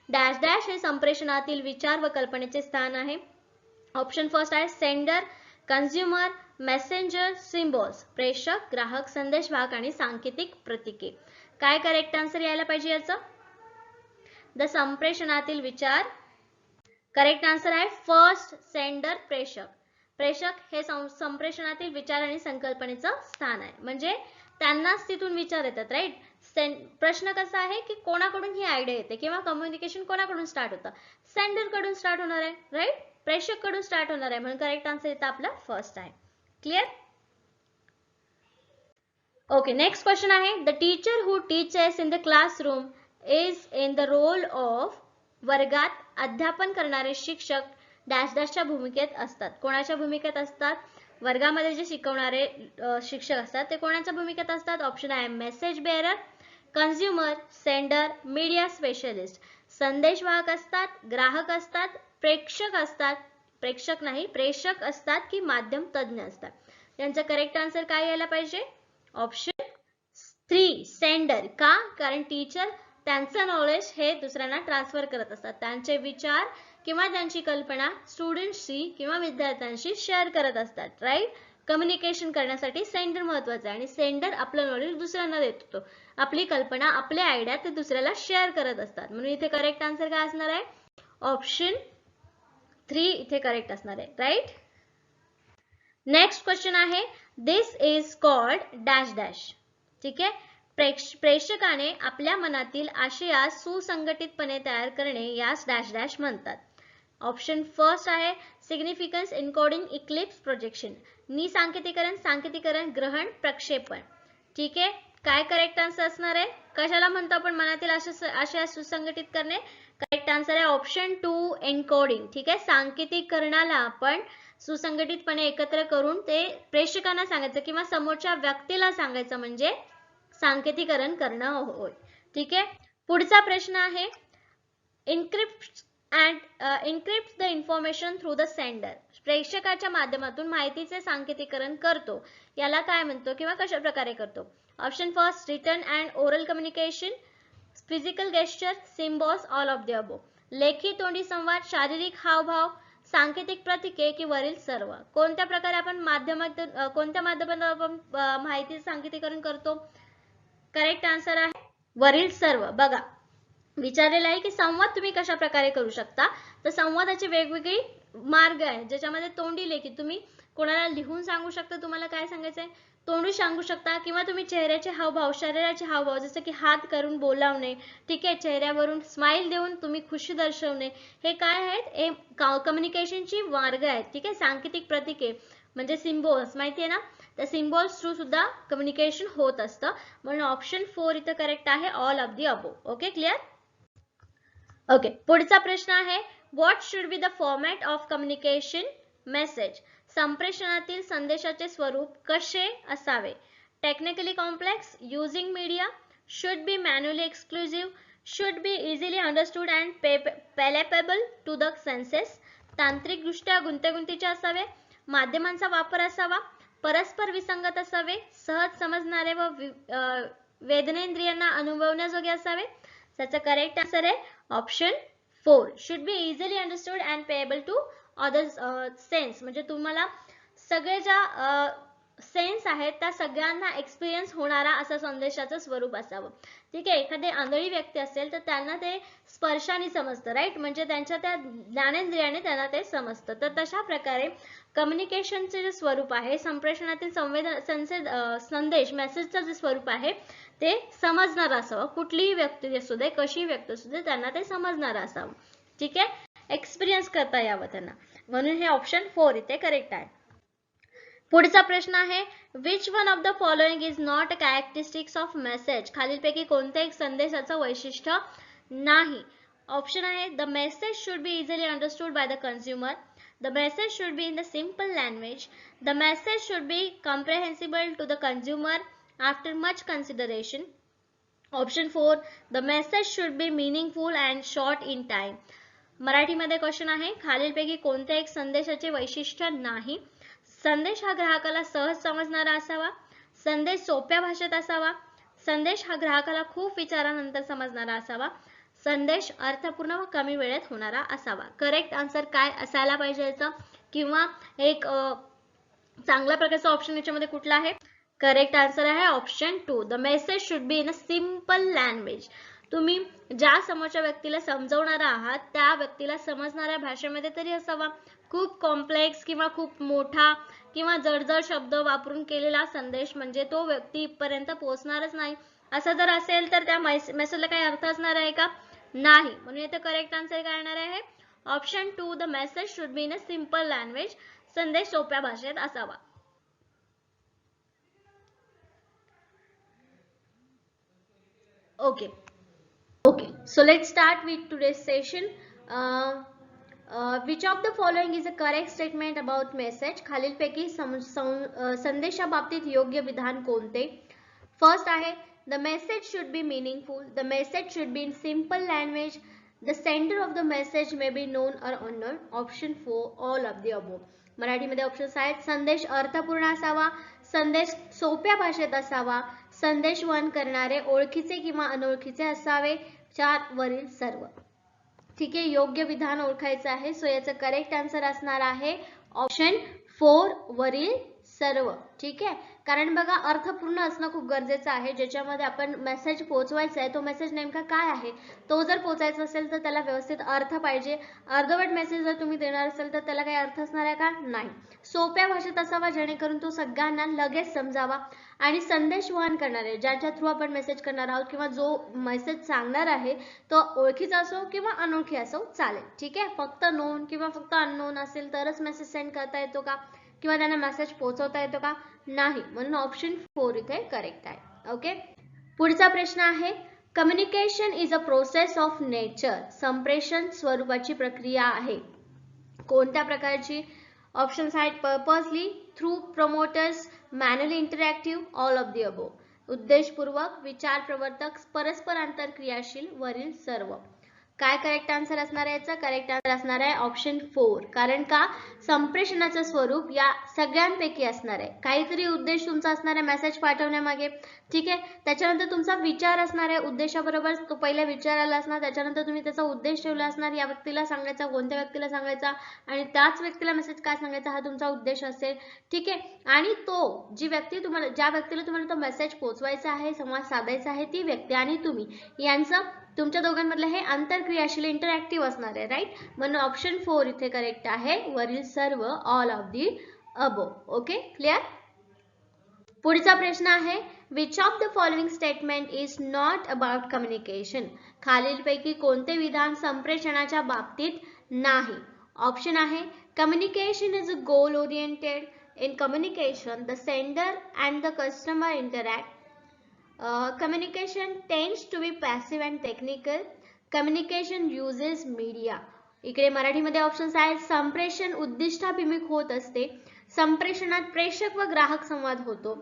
Dash dash हे संप्रेषणातील विचार व कल्पनेचे स्थान आहे. ऑप्शन फर्स्ट आहे सेंडर, कन्झ्युमर, मेसेंजर, सिम्बॉल्स. प्रेषक, ग्राहक, संदेशवाहक आणि सांकेतिक प्रतीके. काय करेक्ट आन्सर यायला पाहिजे याचं? द संप्रेषणातील विचार. करेक्ट आन्सर आहे फर्स्ट, सेंडर, प्रेषक. प्रेषक हे संप्रेषणातील विचार आणि संकल्पनेचं स्थान आहे, म्हणजे त्यांनाच तिथून विचार येतात, राईट? प्रश्न कसा आहे की कोणाकडून ही आयडिया येते किंवा कम्युनिकेशन कोणाकडून स्टार्ट होतं? सेंडर कडून स्टार्ट होणार आहे, राईट? प्रेषक कडून स्टार्ट होणार आहे, म्हणून करेक्ट आन्सर इथं आपला फर्स्ट आहे. क्लिअर? ओके, नेक्स्ट क्वेश्चन आहे, the teacher who teachers in the classroom is in the role of. वर्गात अध्यापन करणारे शिक्षक डॅश डॅशच्या भूमिकेत असतात. कोणाच्या भूमिकेत असतात? वर्गामध्ये जे शिकवणारे शिक्षक असतात ते कोणाच्या भूमिकेत असतात? ऑप्शन आहे message bearer, consumer, sender, media specialist. संदेशवाहक असतात, ग्राहक असतात, प्रेक्षक असतात, प्रेक्षक नाही प्रेषक असतात की माध्यम तज्ञ असतात. यांचं करेक्ट आन्सर काय यायला पाहिजे? Option 3, sender. का? कारण टीचर त्यांचं नॉलेज हे दुसऱ्यांना ट्रान्सफर करत असतात, त्यांचे विचार किंवा त्यांची कल्पना स्टुडंट्सशी किंवा विद्यार्थ्यांशी शेअर करत असतात, राईट? कम्युनिकेशन करण्यासाठी सेंडर महत्वाचं आहे आणि सेंडर आपलं नॉलेज दुसऱ्यांना देत होतो, आपली कल्पना, आपले आयडिया ते दुसऱ्याला शेअर करत असतात. म्हणून इथे करेक्ट आन्सर काय असणार आहे? ऑप्शन 3 इथे करेक्ट असणार आहे, राईट? नेक्स्ट क्वेश्चन आहे, this is called dash dash. ठीक आहे. प्रेक्षकाने आपल्या मनातील आशयास सुसंघटितपणे तयार करणे यास डॅश डॅश म्हणतात. ऑप्शन फर्स्ट आहे सिग्निफिकन्स इन्कोडिंग इक्लिप्स प्रोजेक्शन. निसांकेतिकरण, सांकेतिकरण, ग्रहण, प्रक्षेपण. ठीक आहे. काय करेक्ट आन्सर असणार आहे? कशाला म्हणतो आपण मनातील आशय सुसंघटित करणे? करेक्ट आन्सर आहे ऑप्शन 2 एन्कोडिंग. ठीक आहे. सांकेतिकरणाला आपण सुसंघटितपणे एकत्र करून ते प्रेक्षकांना सांगायचं किंवा समोरच्या व्यक्तीला सांगायचं म्हणजे सांकेतिकरण करणं होय. ठीक आहे. पुढचा प्रश्न आहे encrypt the information through the sender. प्रेक्षकाच्या माध्यमातून माहितीचे सांकेतिकरण करतो याला काय म्हणतो किंवा कशा प्रकारे करतो? Option first written and oral communication, physical gesture, symbols, all of the above. लेखी तोंडी संवाद, शारीरिक हावभाव, सांकेतिक प्रतीके की वरील सर्व. कोणत्या प्रकारे आपण कोणत्या माध्यमातून आपण माहितीचे सांकेतिकरण करतो? करेक्ट आन्सर आहे वरील सर्व. बघा विचारलेलं आहे की संवाद तुम्ही कशा प्रकारे करू शकता, तर संवादाचे वेगवेगळे मार्ग आहेत ज्याच्यामध्ये तोंडी लेखी तुम्ही कोणाला लिहून सांगू शकता तुम्हाला काय सांगायचंय, तोंडी सांगू शकता किंवा तुम्ही चेहऱ्याचे हावभाव, शरीराचे हावभाव जसं की हात करून बोलावणे, ठीक आहे, चेहऱ्यावरून स्माइल देऊन तुम्ही खुशी दर्शवणे, हे काय आहेत? हे कम्युनिकेशनची मार्ग आहेत. ठीक आहे. सांकेतिक प्रतीके म्हणजे सिम्बॉल्स माहिती आहे ना, त्या सिम्बॉल्स थ्रू सुद्धा कम्युनिकेशन होत असतं. म्हणून ऑप्शन 4 इथं करेक्ट आहे all of the above. Okay clear? Okay. पुढचा प्रश्न आहे what should be the format of communication message. संप्रेषणातील संदेशाचे स्वरूप कसे असावे? Technically complex, using media, should be manually exclusive, should be easily understood and palpable to the senses, तांत्रिकदृष्ट्या गुंतागुंतीचे असावे, माध्यमांचा वापर असावा, परस्पर विसंगत असावे, सहज समजणारे व वेदनेंद्रियांना अनुभवण्याजोगे असावे. त्याचा करेक्ट आन्सर आहे option 4 should be easily understood and payable to other sense. म्हणजे तुम्हाला सगळे ज्या सेन्स आहेत त्या सगळ्यांना एक्सपिरियन्स होणारा असं संदेशाचं स्वरूप असावं. ठीक आहे. एखादी आंधळी व्यक्ती असेल तर त्यांना ते स्पर्शाने समजतं, राईट, म्हणजे त्यांच्या त्या ज्ञानेंद्रियाने त्यांना ते समजतं. तर तशा प्रकारे कम्युनिकेशनचे जे स्वरूप आहे, संप्रेषणातील संदेश मेसेजचं जे स्वरूप आहे ते समजणार असावं. कुठलीही व्यक्ती असू दे, कशी व्यक्ती असू दे, त्यांना ते समजणार असावं. ठीक आहे. एक्सपिरियन्स करता यावं त्यांना. म्हणून हे ऑप्शन 4 इथे करेक्ट आहे. पुढचा प्रश्न आहे which one of the following is not a characteristics of message. खालीलपैकी कोणत्या एक संदेशाचं वैशिष्ट्य नाही? ऑप्शन आहे the message should be easily understood by the consumer, the message should be in the simple language, the message should be comprehensible to the consumer after much consideration. Option 4 the message should be meaningful and short in time. मराठीमध्ये question आहे खालीलपैकी कोणत्या एक संदेशाचे वैशिष्ट्य नाही? संदेश हा ग्राहकाला सहज समजणारा असावा, संदेश सोप्या भाषेत असावा, संदेश हा ग्राहकाला खूप विचारानंतर समजणारा असावा, संदेश अर्थपूर्ण व कमी वेळेत होणारा असावा. करेक्ट आन्सर काय असायला पाहिजे याचं किंवा एक चांगल्या प्रकारचा ऑप्शन याच्यामध्ये कुठला आहे? करेक्ट आन्सर आहे option 2 the message should be in a simple language. तुम्ही ज्या समोरच्या व्यक्तीला समजवणार आहात त्या व्यक्तीला समजणाऱ्या भाषेमध्ये तरी असावा. खूप कॉम्प्लेक्स किंवा खूप मोठा किंवा जडजड शब्द वापरून केलेला संदेश म्हणजे तो व्यक्तीपर्यंत पोहोचणारच नाही. असं जर असेल तर त्या मेसेजला काही अर्थ असणार आहे का? नाही. म्हणून इथे करेक्ट आन्सर काय येणार आहे? Option 2 the message should be in a simple language. संदेश सोप्या भाषेत असावा. Okay. So let's start with today's session. Which of the following is a correct statement about message? खालीलपैकी संदेशाबाबतीत योग्य विधान कोणते? फर्स्ट आहे the message should be meaningful, the message should be in simple language, the sender of the message may be known or unknown. Option 4 all of the above. मराठीमध्ये options आहेत संदेश अर्थपूर्ण असावा, संदेश सोप्या भाषेत असावा, संदेश वहन करणारे ओळखीचे किंवा अनोळखीचे असावे, 4 वरील सर्व. ठीक आहे. योग्य विधान ओळखायचं आहे. सो याचं करेक्ट आन्सर असणार आहे ऑप्शन 4 वरील सर्व. ठीक आहे, कारण बघा अर्थपूर्ण असणं खूप गरजेचं आहे. ज्याच्यामध्ये आपण मेसेज पोहोचवायचा आहे तो मेसेज नेमका काय आहे तो जर पोहोचायचा असेल तर त्याला व्यवस्थित अर्थ पाहिजे. अर्धवट मेसेज जर तुम्ही देणार असेल तर त्याला काही अर्थ असणार आहे का? नाही. सोप्या भाषेत असावा जेणेकरून तो सगळ्यांना लगेच समजावा आणि संदेश वहन करणार आहे. ज्याच्या थ्रू आपण मेसेज करणार आहोत किंवा जो मेसेज सांगणार आहे तो ओळखीचा असो किंवा अनोळखी असो चालेल. ठीक आहे, फक्त नोन किंवा फक्त अननोन असेल तरच मेसेज सेंड करता येतो का किंवा त्यांना मेसेज पोहोचवता येतो का? नाही. म्हणून ऑप्शन 4 इथे करेक्ट आहे. ओके, पुढचा प्रश्न आहे communication is a process of nature. संप्रेषण स्वरूपाची प्रक्रिया आहे. कोणत्या प्रकारची? ऑप्शन्स आहेत purposely, through promoters, manually interactive, all of the above. उद्देशपूर्वक, विचार प्रवर्तक, परस्पर आंतरक्रियाशील, वरील सर्व. काय करेक्ट आन्सर असणार आहे? याचा करेक्ट आन्सर असणार आहे ऑप्शन 4. कारण का संप्रेषणाचं स्वरूप या सगळ्यांपैकी असणार आहे. काहीतरी उद्देश तुमचा असणार आहे मेसेज पाठवण्यामागे. ठीक आहे, त्याच्यानंतर तुमचा विचार असणार आहे. उद्देशाबरोबर तो पहिल्या विचाराला असणार, त्याच्यानंतर तुम्ही त्याचा उद्देश ठेवला असणार. या व्यक्तीला सांगायचा, कोणत्या व्यक्तीला सांगायचा आणि त्याच व्यक्तीला मेसेज काय सांगायचा हा तुमचा उद्देश असेल. ठीक आहे, आणि तो जी व्यक्ती तुम्हाला, ज्या व्यक्तीला तुम्हाला तो मेसेज पोहोचवायचा आहे, संवाद साधायचा आहे, ती व्यक्ती आणि तुम्ही यांचं तुमच्या दोघांमधलं हे आंतरक्रियाशील इंटरॅक्टिव्ह असणार आहे. राईट, म्हणून ऑप्शन 4 इथे करेक्ट आहे. वरील सर्व, all of the above. Okay, clear. पुढचा प्रश्न आहे which of the following statement is not about communication. खालीलपैकी कोणते विधान संप्रेषणाच्या बाबतीत नाही? ऑप्शन आहे communication is a goal oriented. In communication the sender and the customer interact. Communication tends to be passive and technical. Communication uses media. इकडे मराठीमध्ये options आहेत संप्रेषण उद्दिष्टाभिमुख होत असते. संप्रेषणात प्रेषक व ग्राहक संवाद होतो.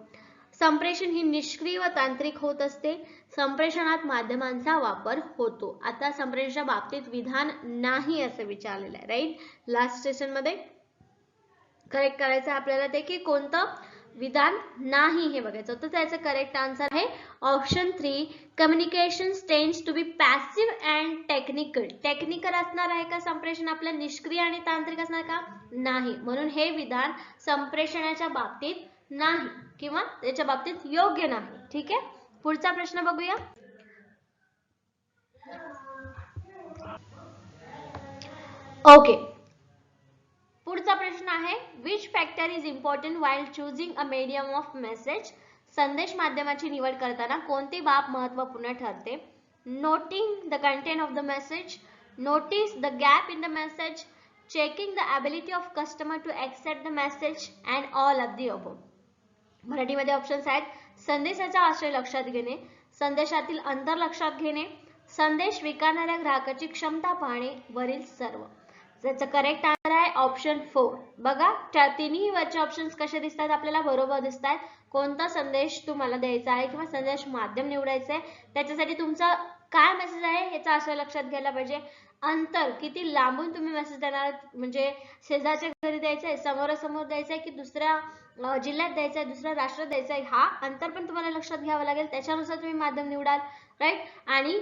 संप्रेषण ही निष्क्रिय व तांत्रिक होत असते. संप्रेषणात माध्यमांचा वापर होतो. आता संप्रेषणाच्या बाबतीत विधान नाही असं विचारलेलं आहे. राईट, लास्ट सेशन मध्ये करेक्ट करायचं आपल्याला ते की कोणतं विधान नाही हे बघायचं होतं. त्याचं करेक्ट आन्सर आहे option 3. Communication tends to be passive and technical. Technical असणार आहे का संप्रेषण आपलं? निष्क्रिय आणि तांत्रिक असणार का? नाही. म्हणून हे विधान संप्रेषणाच्या बाबतीत नाही किंवा त्याच्या बाबतीत योग्य नाही. ठीक आहे, पुढचा प्रश्न बघूया. ओके, पुढचा प्रश्न आहे which factor is important while choosing a medium of message. संदेश माध्यमाची निवड करताना कोणती बाब महत्त्वपूर्ण ठरते? Noting the content of the message, notice the gap in the message, checking the ability of customer to accept the message and all of the above. मराठीमध्ये options आहेत संदेशाचा आशय लक्षात घेणे, संदेशातील अंतर लक्षात घेणे, संदेश स्वीकारणाऱ्या ग्राहकाची क्षमता पाहणे, वरील सर्व. त्याचं करेक्ट आन्सर आहे ऑप्शन 4. बघा तिन्ही वरचे ऑप्शन्स कसे दिसतात आपल्याला? बरोबर दिसतात. कोणता संदेश तुम्हाला द्यायचा आहे किंवा संदेश माध्यम निवडायचं आहे त्याच्यासाठी तुमचा काय मेसेज आहे याचा आशय लक्षात घ्यायला पाहिजे. अंतर किती लांबून तुम्ही मेसेज देणार, म्हणजे शेजारच्या घरी द्यायचं आहे, समोरासमोर द्यायचं आहे की दुसऱ्या जिल्ह्यात द्यायचं आहे, दुसऱ्या राष्ट्रात द्यायचं आहे, हा अंतर पण तुम्हाला लक्षात घ्यावं लागेल. त्याच्यानुसार तुम्ही माध्यम निवडाल. राईट, आणि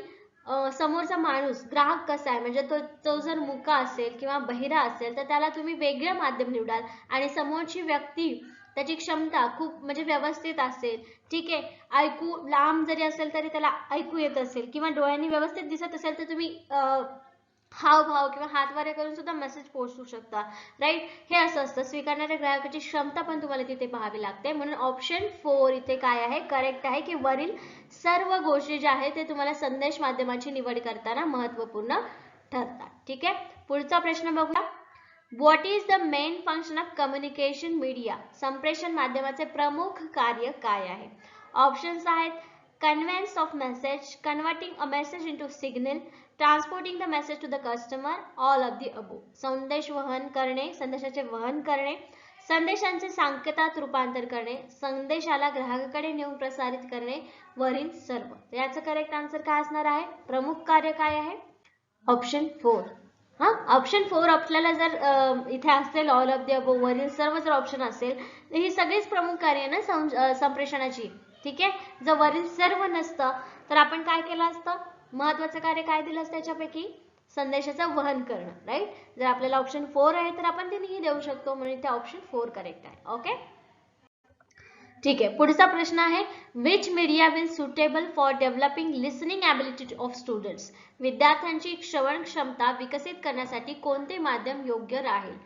समोरचा माणूस ग्राहक कसा आहे, म्हणजे तो जर मुका असेल किंवा बहिरा असेल तर त्याला तुम्ही वेगळं माध्यम निवडाल. आणि समोरची व्यक्ती त्याची क्षमता खूप म्हणजे व्यवस्थित असेल. ठीक आहे, ऐकू लांब जरी असेल तरी त्याला ऐकू येत असेल किंवा डोळ्यांनी व्यवस्थित दिसत असेल तर तुम्ही हावभाव किंवा हातवारे करून सुद्धा मेसेज पोहोचवू शकता. राईट, हे असं असतं. स्वीकारणाऱ्या ग्राहकाची क्षमता पण तुम्हाला तिथे पाहावी लागते. म्हणून ऑप्शन 4 इथे काय आहे? करेक्ट आहे की वरील सर्व गोष्टी ज्या आहेत ते तुम्हाला संदेश माध्यमाची निवड करताना महत्त्वपूर्ण ठरतात. ठीक आहे, पुढचा प्रश्न बघूया. What is the main function of communication media. संप्रेषण माध्यमाचे प्रमुख कार्य काय आहे? ऑप्शन्स आहेत conveyance of message, converting a message into signal, transporting the message to the customer, all of the above. संदेश वहन करणे, संदेशाचे वहन करणे, संदेशांचे सांकेतात रूपांतर करणे, संदेशाला ग्राहकाकडे नेऊन प्रसारित करणे, वरील सर्व. याचं करेक्ट आन्सर काय असणार आहे? प्रमुख कार्य काय आहे? ऑप्शन 4. हा, ऑप्शन 4 आपल्याला जर इथे असेल ऑल ऑफ द अबोव, वरील सर्व जर ऑप्शन असेल तर ही सगळीच प्रमुख कार्य ना संप्रेषणाची. ठीक आहे, जर वरील सर्व नसतं तर आपण काय केलं असतं? महत्वाचं कार्य काय दिलं असतं त्याच्यापैकी? संदेशाचं वहन करणं. राईट, जर आपल्याला ऑप्शन 4 आहे तर आपण तिन्ही देऊ शकतो, म्हणून इथे ऑप्शन 4 करेक्ट आहे. ओके. ठीक आहे, पुढचा प्रश्न आहे which media will suitable for developing listening ability of students. विद्यार्थ्यांची श्रवण क्षमता विकसित करण्यासाठी कोणते माध्यम योग्य राहील?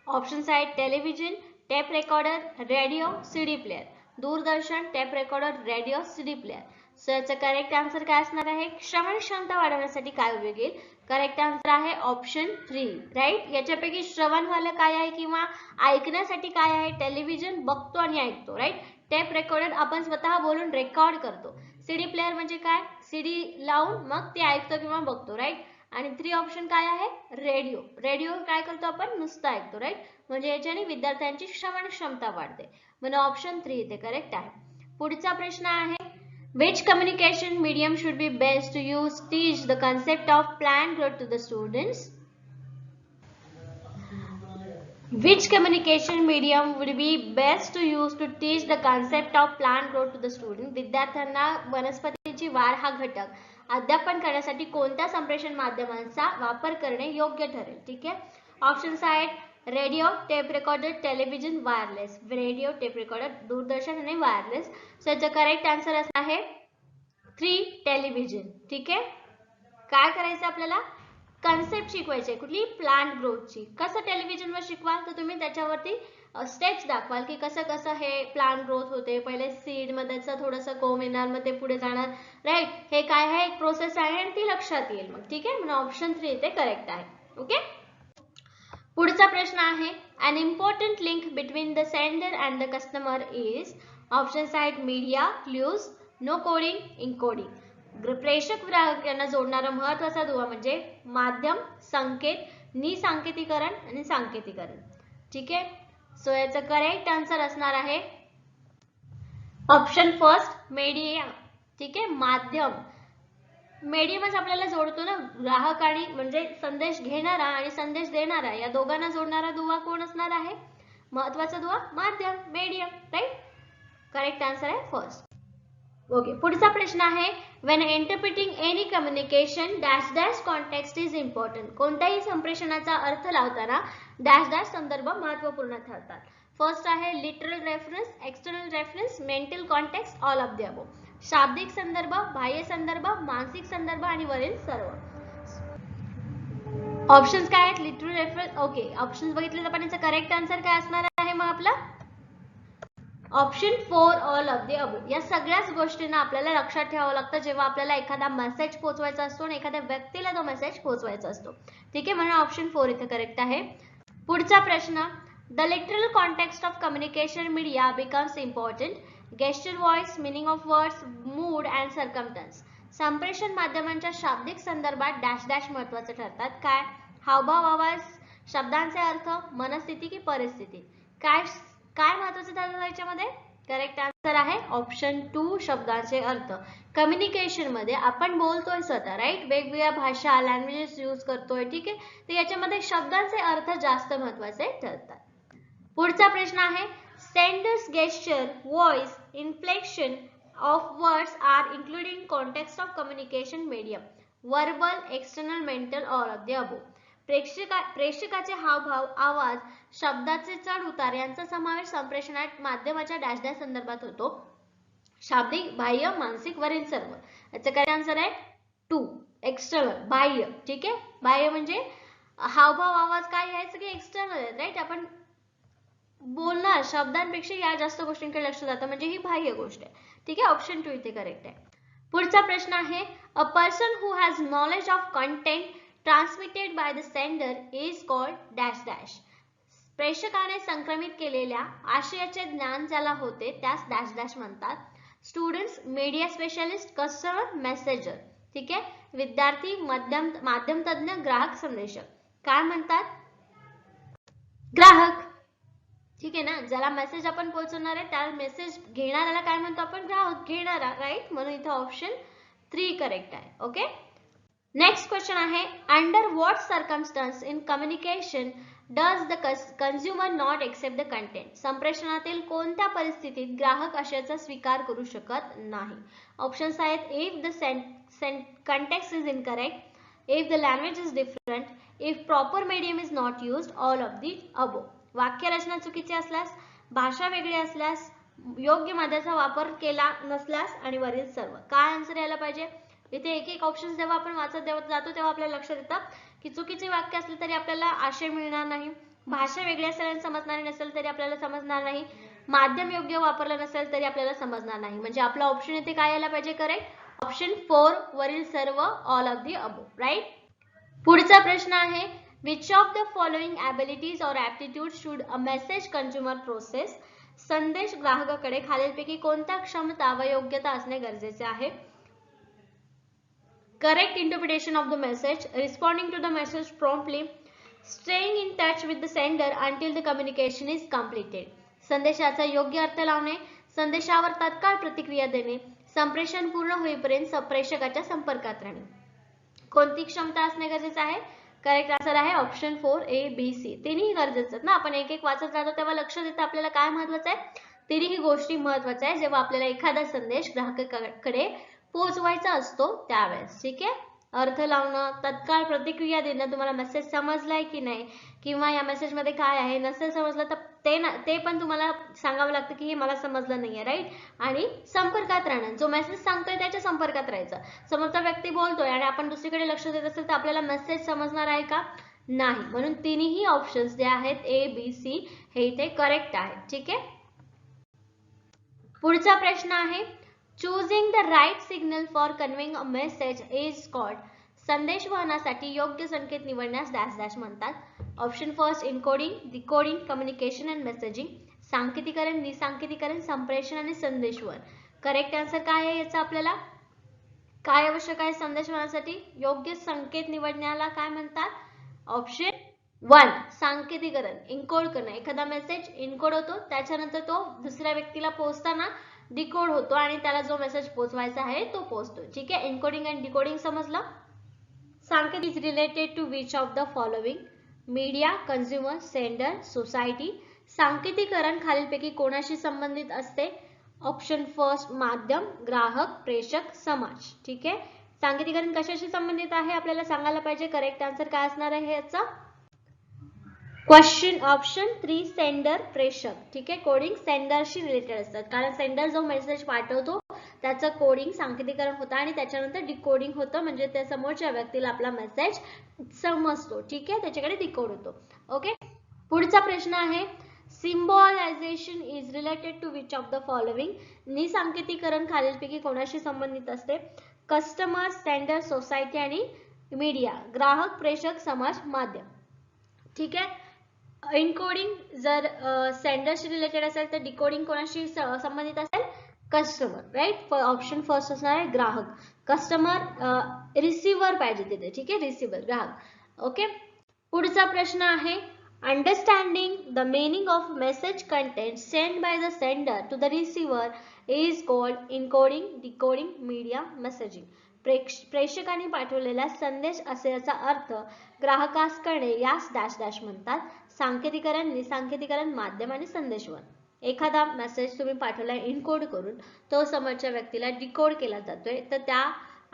ऑप्शन्स आहेत television, tape recorder, radio, CD player. दूरदर्शन, tape recorder, radio, CD player. So याचं करेक्ट आन्सर काय असणार आहे? श्रवण क्षमता वाढवण्यासाठी काय उपयोग येईल? करेक्ट आन्सर आहे ऑप्शन 3, राईट. याच्यापैकी श्रवणवालं काय आहे किंवा ऐकण्यासाठी काय आहे? टेलिव्हिजन बघतो आणि ऐकतो, राईट. टेप रेकॉर्डर आपण स्वतः बोलून रेकॉर्ड करतो. सीडी प्लेअर म्हणजे काय? सीडी लावून मग ते ऐकतो किंवा बघतो, राईट. आणि 3 ऑप्शन काय आहे? रेडिओ. रेडिओ काय करतो आपण? नुसतं ऐकतो, राईट. म्हणजे याच्याने विद्यार्थ्यांची श्रवण क्षमता वाढते. म्हणून ऑप्शन 3 इथे करेक्ट आहे. पुढचा प्रश्न आहे which communication medium should be best to use teach the concept of planned growth to the students? Which communication medium would be best to use to teach the concept of planned growth to the student? विद्यार्थ्यांना वनस्पतीची वाढ हा घटक अध्यापन करण्यासाठी कोणत्या संप्रेषण माध्यमांचा वापर करणे योग्य ठरेल? ठीक आहे. ऑप्शन्स आहेत radio, tape recorder, television, wireless. Radio, tape recorder, दूरदर्शन आणि वायरलेस. सो याचा करेक्ट आन्सर आहे 3 टेलिव्हिजन. ठीक आहे. काय करायचं आपल्याला? कन्सेप्ट शिकवायचे. कुठली? प्लांट ग्रोथची. कसं टेलिव्हिजनवर शिकवाल तर तुम्ही त्याच्यावरती स्टेप्स दाखवाल की कसं कसं हे प्लांट ग्रोथ होते. पहिले सीड मध्ये थोडंसं कोंब येणार, मग ते पुढे जाणार, राईट. हे काय आहे? एक प्रोसेस आहे आणि ती लक्षात येईल मग. ठीक आहे. म्हणून ऑप्शन 3 इथे करेक्ट आहे. ओके. पुढचा प्रश्न आहे an important link between the sender and the customer is. Options आहेत media, clues, no coding, encoding. प्रेषक ग्राहक यांना जोडणारा महत्वाचा दुवा म्हणजे माध्यम, संकेत, निसंकेतीकरण आणि सांकेतीकरण. ठीक आहे. सो याचं करेक्ट आन्सर असणार आहे ऑप्शन फर्स्ट, मीडिया. ठीक आहे. माध्यम, मीडियमच आपल्याला जोडतो ना. ग्राहक आणि म्हणजे संदेश घेणारा आणि संदेश देणारा या दोघांना जोडणारा दुवा कोण असणार आहे? महत्वाचा दुवा माध्यम, मीडियम, राईट. करेक्ट आन्सर आहे फर्स्ट. ओके. पुढचा प्रश्न आहे when interpreting any communication dash dash context is important. कोणत्याही संप्रेषणाचा अर्थ लावताना डॅश डॅश संदर्भ महत्त्वपूर्ण ठरतात. फर्स्ट आहे literal reference, external reference, mental context, all of the above. शाब्दिक संदर्भ, बाह्य संदर्भ, मानसिक संदर्भ आणि वरील सर्व. ऑप्शन्स काय आहेत? Literal reference. ओके. ऑप्शन्स बघितले तर पण याचा करेक्ट आन्सर काय असणार आहे मग आपला? Option 4 all of the above. या सगळ्याच गोष्टींना आपल्याला लक्षात ठेवावं लागतं जेव्हा आपल्याला एखादा मेसेज पोहोचवायचा असतो आणि एखाद्या व्यक्तीला तो मेसेज पोहोचवायचा असतो. ठीक आहे. म्हणून ऑप्शन 4 इथे करेक्ट आहे. पुढचा प्रश्न the literal context of communication media becomes important. Gesture, voice, meaning of words, mood and circumstance. संप्रेषण माध्यमांच्या शाब्दिक संदर्भात डॅश डॅश महत्वाचे ठरतात. काय? हावभाव, आवाज, शब्दांचे अर्थ, मनस्थिती की परिस्थिती. काय काय महत्वाचं ठरतं याच्यामध्ये? करेक्ट आन्सर आहे ऑप्शन 2 शब्दांचे अर्थ. कम्युनिकेशन मध्ये आपण बोलतोय स्वतः, राईट. वेगवेगळ्या भाषा, लँग्वेजेस यूज करतोय. ठीक आहे. तर याच्यामध्ये शब्दांचे अर्थ जास्त महत्वाचे ठरतात. पुढचा प्रश्न आहे senders gesture, voice, inflection of words are including context of communication medium. Verbal, external, mental, all of the above. प्रेषकाचे हावभाव, आवाज, शब्दाचे चढ उतार यांचा समावेश संप्रेषणात माध्यमाच्या डॅश डॅश संदर्भात होतो. शाब्दिक, बाह्य, मानसिक, वरील सर्व. याचा करेक्ट आन्सर आहे 2 एक्सटर्नल, बाह्य. ठीक आहे. बाह्य म्हणजे हावभाव, आवाज काय आहे सगळे एक्सटर्नल आहेत, राईट. आपण बोलणार शब्दांपेक्षा या जास्त गोष्टींकडे लक्ष जातं म्हणजे ही बाह्य गोष्ट आहे. ठीक आहे. ऑप्शन 2 इथे करेक्ट आहे. पुढचा प्रश्न आहे a person who has knowledge of content transmitted by the sender is called dash dash. प्रेषकाने संक्रमित केलेल्या आशयाचे ज्ञान ज्याला होते त्यास डॅश डॅश म्हणतात. Students, media specialist, customer, messenger. ठीक आहे. विद्यार्थी, माध्यम तज्ञ, ग्राहक, संदेशक. काय म्हणतात? ग्राहक. ठीक आहे ना. ज्याला मेसेज आपण पोहोचवणार आहे त्या मेसेज घेणाऱ्याला काय म्हणतो आपण? ग्राहक, घेणारा, राईट. म्हणून इथे ऑप्शन 3 करेक्ट आहे. ओके. नेक्स्ट क्वेश्चन आहे under what circumstance in communication does the consumer not accept the content. संप्रेषणातील कोणत्या परिस्थितीत ग्राहक आशयाचा स्वीकार करू शकत नाही? ऑप्शन्स आहेत if the context is incorrect, if the language is different, if proper medium is not used, all of the above. वाक्य रचना चुकीची असल्यास, भाषा वेगळी असल्यास, योग्य मध्याचा वापर केला नसल्यास आणि वरील सर्व. काय आन्सर यायला पाहिजे? इथे एक एक ऑप्शन जेव्हा आपण वाचत जातो तेव्हा आपल्याला लक्षात येतं की चुकीचे वाक्य असले तरी आपल्याला आशय मिळणार नाही, भाषा वेगळी असेल आणि समजणारी नसेल तरी आपल्याला समजणार नाही, माध्यम योग्य वापरलं नसेल तरी आपल्याला समजणार नाही. म्हणजे आपला ऑप्शन इथे काय यायला पाहिजे? करेक्ट ऑप्शन 4 वरील सर्व, all of the above. Right. पुढचा प्रश्न आहे which of the following abilities or aptitudes should a message consumer process? संदेश ग्राहकाकडे खालीलपैकी कोणत्या क्षमता व योग्यता असणे गरजेचे आहे? Correct interpretation of the message, responding to the message promptly, staying in touch with the sender until the communication is completed. संदेशाचा योग्य अर्थ लावणे, संदेशावर तात्काळ प्रतिक्रिया देणे, संप्रेषण पूर्ण होईपर्यंत प्रेषकाच्या संपर्कात राहणे. कोणती क्षमता असणे गरजेचे आहे? करेक्ट आन्सर आहे ऑप्शन 4 A, B, C. तिन्ही गरजेचं ना. आपण एक एक वाचत जातो तेव्हा लक्षात येतं आपल्याला काय महत्वाचं आहे. तिन्ही गोष्टी महत्वाच्या आहे जेव्हा आपल्याला एखादा संदेश ग्राहकाकडे पोहोचवायचा असतो त्यावेळेस. ठीक आहे. अर्थ लावणं, तत्काळ प्रतिक्रिया देणं, तुम्हाला मेसेज समजलाय की नाही किंवा या मेसेज मध्ये काय आहे, नसेल समजलं तर ते पण तुम्हाला सांगावं लागतं की हे मला समजलं नाहीये. राईट. आणि संपर्कात राहणं, जो मेसेज सांगतोय त्याच्या संपर्कात राहायचं. समोरचा व्यक्ती बोलतोय आणि आपण दुसरीकडे लक्ष देत असेल तर आपल्याला मेसेज समजणार आहे का? नाही. म्हणून तिन्ही ऑप्शन्स जे आहेत A, B, C हे इथे करेक्ट आहेत. ठीक आहे. पुढचा प्रश्न आहे choosing the right signal for conveying a message is called. संदेश वहनासाठी योग्य संकेत निवडण्यास डॅश डॅश म्हणतात. Option first encoding, decoding, communication and messaging, सांकेतीकरण, निसांकेतीकरण, संप्रेषण आणि संदेशवहन. करेक्ट आन्सर काय आहे याचा? आपल्याला काय आवश्यक आहे संदेश वहनासाठी? योग्य संकेत निवडण्याला काय म्हणतात? ऑप्शन 1 सांकेतीकरण, इनकोड करणं. एखादा मेसेज इनकोड होतो, त्याच्यानंतर तो दुसऱ्या व्यक्तीला पोहोचताना डिकोड होतो आणि त्याला जो मेसेज पोहोचवायचा आहे तो पोहोचतो. ठीक आहे. एन्कोडिंग अँड डिकोडिंग समजलं. सांकेतिक is related to which of the following? Media, consumer, sender, society. सांकेतीकरण खालीलपैकी कोणाशी संबंधित असते? ऑप्शन फर्स्ट माध्यम, ग्राहक, प्रेषक, समाज. ठीक आहे. सांकेतीकरण कशाशी संबंधित आहे आपल्याला सांगायला पाहिजे. करेक्ट आन्सर काय असणार आहे याचा? क्वेश्चन ऑप्शन 3 सेंडर, प्रेषक. ठीक आहे. कोडिंग सेंडरशी रिलेटेड असतात कारण सेंडर जो मेसेज पाठवतो त्याचं कोडिंग सांकेतीकरण होतं आणि त्याच्यानंतर डिकोडिंग होतं म्हणजे त्या समोरच्या व्यक्तीला आपला मेसेज समजतो. ठीक आहे. त्याच्याकडे डिकोड होतो. ओके. पुढचा प्रश्न आहे symbolization is related to which of the following? निसांकेतीकरण खालीलपैकी कोणाशी संबंधित असते? कस्टमर, सेंडर, सोसायटी आणि मीडिया. ग्राहक, प्रेषक, समाज, माध्यम. ठीक आहे. इनकोडिंग जर सेंडरशी रिलेटेड असेल तर डिकोडिंग कोणाशी संबंधित असेल? कस्टमर. राईट. ऑप्शन फर्स्ट असणार आहे ग्राहक. कस्टमर रिसिव्हर पाहिजे तिथे. ठीक आहे. रिसिव्हर, ग्राहक. ओके. पुढचा प्रश्न आहे understanding the meaning of message content send by the sender to the receiver is called encoding, decoding, media, messaging. प्रेषकाने पाठवलेला संदेश असे याचा अर्थ ग्राहकास कळणे यास डॅश डॅश म्हणतात. सांकेतीकरण, निसांकेतीकरण, माध्यम आणि संदेशवहन. एखादा मेसेज तुम्ही पाठवलाय इनकोड करून तो समोरच्या व्यक्तीला डिकोड केला जातोय तर त्या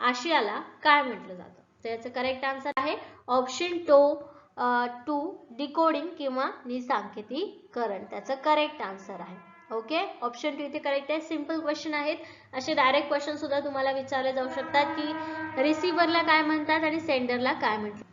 आशयाला काय म्हटलं जातं? तर याचं करेक्ट आन्सर आहे ऑप्शन 2 डिकोडिंग किंवा निसांकेतीकरण. त्याचं करेक्ट आन्सर आहे. ओके. ऑप्शन 2 इथे करेक्ट आहे. सिंपल क्वेश्चन आहेत. असे डायरेक्ट क्वेश्चन सुद्धा तुम्हाला विचारले जाऊ शकतात की रिसिव्हरला काय म्हणतात आणि सेंडरला काय म्हणतात.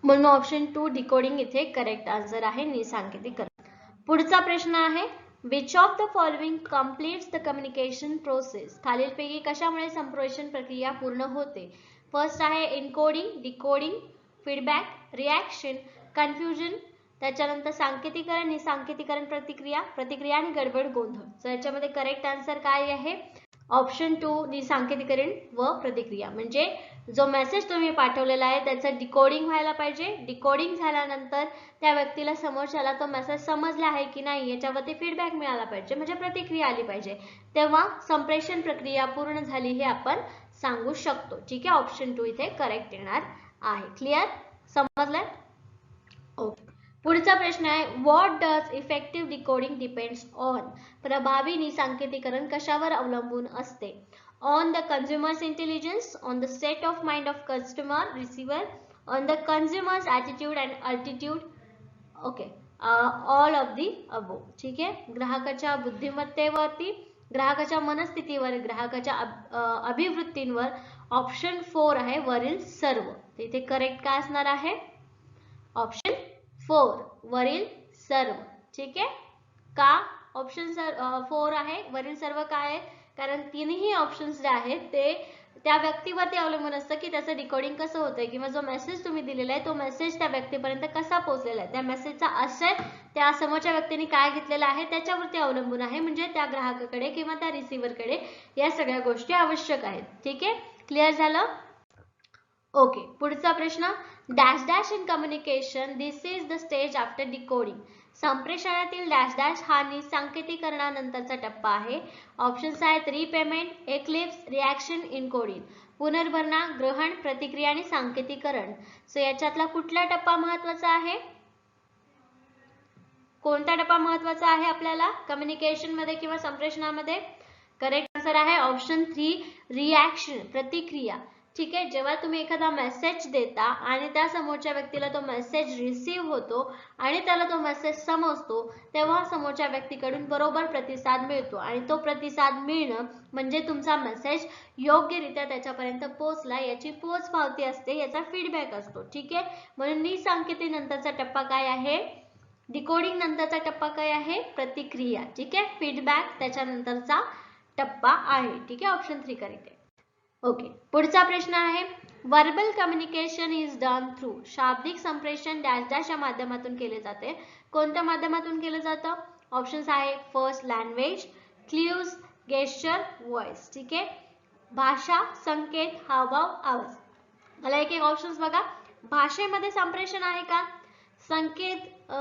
म्हणून ऑप्शन 2 डिकोडिंग इथे करेक्ट आन्सर आहे, निसांकेतीकरण. पुढचा प्रश्न आहे which of the following completes the communication process? खालीलपैकी कशामुळे संप्रेषण प्रक्रिया पूर्ण होते? फर्स्ट आहे encoding, decoding, feedback, reaction, confusion, त्याच्यानंतर सांकेतीकरण, निसांकेतीकरण, प्रतिक्रिया आणि गडबड, गोंधळ. तर याच्यामध्ये करेक्ट आन्सर काय आहे? ऑप्शन 2 निसांकेतीकरण व प्रतिक्रिया. म्हणजे जो मेसेज तुम्ही पाठवलेला आहे त्याचं डिकोडिंग व्हायला पाहिजे. डिकोडिंग झाल्यानंतर त्या व्यक्तीला समोरच्याला तो मेसेज समजला आहे की नाही याच्यावरती फीडबॅक मिळाला पाहिजे म्हणजे प्रतिक्रिया आली पाहिजे. तेव्हा संप्रेषण प्रक्रिया पूर्ण झाली हे आपण सांगू शकतो. ठीक आहे. ऑप्शन 2 इथे करेक्ट येणार आहे. क्लिअर? समजलंय? ओके. पुढचा प्रश्न आहे what does effective decoding depends on? प्रभावी निसांकेतीकरण कशावर अवलंबून असते? On the consumers intelligence, on the state of mind of customer receiver, on the consumers attitude and altitude. Okay. All of the above. ठीक आहे, ग्राहकाच्या बुद्धिमत्तेवरती, ग्राहकाच्या मनस्थितीवर, ग्राहकाच्या अभिवृत्तींवर ऑप्शन 4 आहे वरील सर्व. इथे करेक्ट काय असणार आहे? ऑप्शन 4 वरील सर्व. ठीक आहे, का ऑप्शन 4 आहे वरील सर्व? काय आहे? कारण तिन्ही ऑप्शन्स जे आहेत ते त्या व्यक्तीवरती अवलंबून असतं की त्याचं डिकोडिंग कसं होतंय किंवा जो मेसेज तुम्ही दिलेला आहे तो मेसेज त्या व्यक्तीपर्यंत कसा पोहोचलेला आहे, त्या मेसेजचा आशय त्या समोरच्या व्यक्तीने काय घेतलेला आहे त्याच्यावरती अवलंबून आहे. म्हणजे त्या ग्राहकाकडे किंवा त्या रिसिव्हरकडे या सगळ्या गोष्टी आवश्यक आहेत. ठीक आहे, क्लिअर झालं? ओके, पुढचा प्रश्न. Dash dash in communication, this is the stage after decoding. संप्रेषणातील डॅश डॅश हा सांकेतीकरणानंतरचा टप्पा आहे. ऑप्शन्स आहेत रिपेमेंट, एक्लिप्स, रिॲक्शन, इनकोडिंग. पुनर्भरणा, ग्रहण, प्रतिक्रिया आणि सांकेतीकरण. सो याच्यातला कुठला टप्पा महत्वाचा आहे? कोणता टप्पा महत्वाचा आहे आपल्याला कम्युनिकेशन मध्ये किंवा संप्रेषणामध्ये? करेक्ट आन्सर आहे ऑप्शन 3 रिॲक्शन, प्रतिक्रिया. ठीक आहे, जेव्हा तुम्ही एखादा मेसेज देता आणि त्या समोरच्या व्यक्तीला तो मेसेज रिसीव्ह होतो आणि त्याला तो मेसेज समजतो, तेव्हा समोरच्या व्यक्तीकडून बरोबर प्रतिसाद मिळतो आणि तो प्रतिसाद मिळणं म्हणजे तुमचा मेसेज योग्यरित्या त्याच्यापर्यंत पोहोचला याची पोचपावती असते, याचा फीडबॅक असतो. ठीक आहे, म्हणून निसंकेती नंतरचा टप्पा काय आहे? डिकोडिंग नंतरचा टप्पा काय आहे? प्रतिक्रिया. ठीक आहे, फीडबॅक त्याच्यानंतरचा टप्पा आहे. ठीक आहे, ऑप्शन 3 करेक्ट आहे. ओके, पुढचा प्रश्न आहे. Verbal communication is done through. शाब्दिक संप्रेषण डॅश डॅश या माध्यमातून केले जाते. कोणत्या माध्यमातून केलं जातं? ऑप्शन्स आहे first language, clues, gesture, voice. ठीक आहे, भाषा, संकेत, हावभाव, आवाज. मला एक एक ऑप्शन्स बघा. भाषेमध्ये संप्रेषण आहे का? संकेत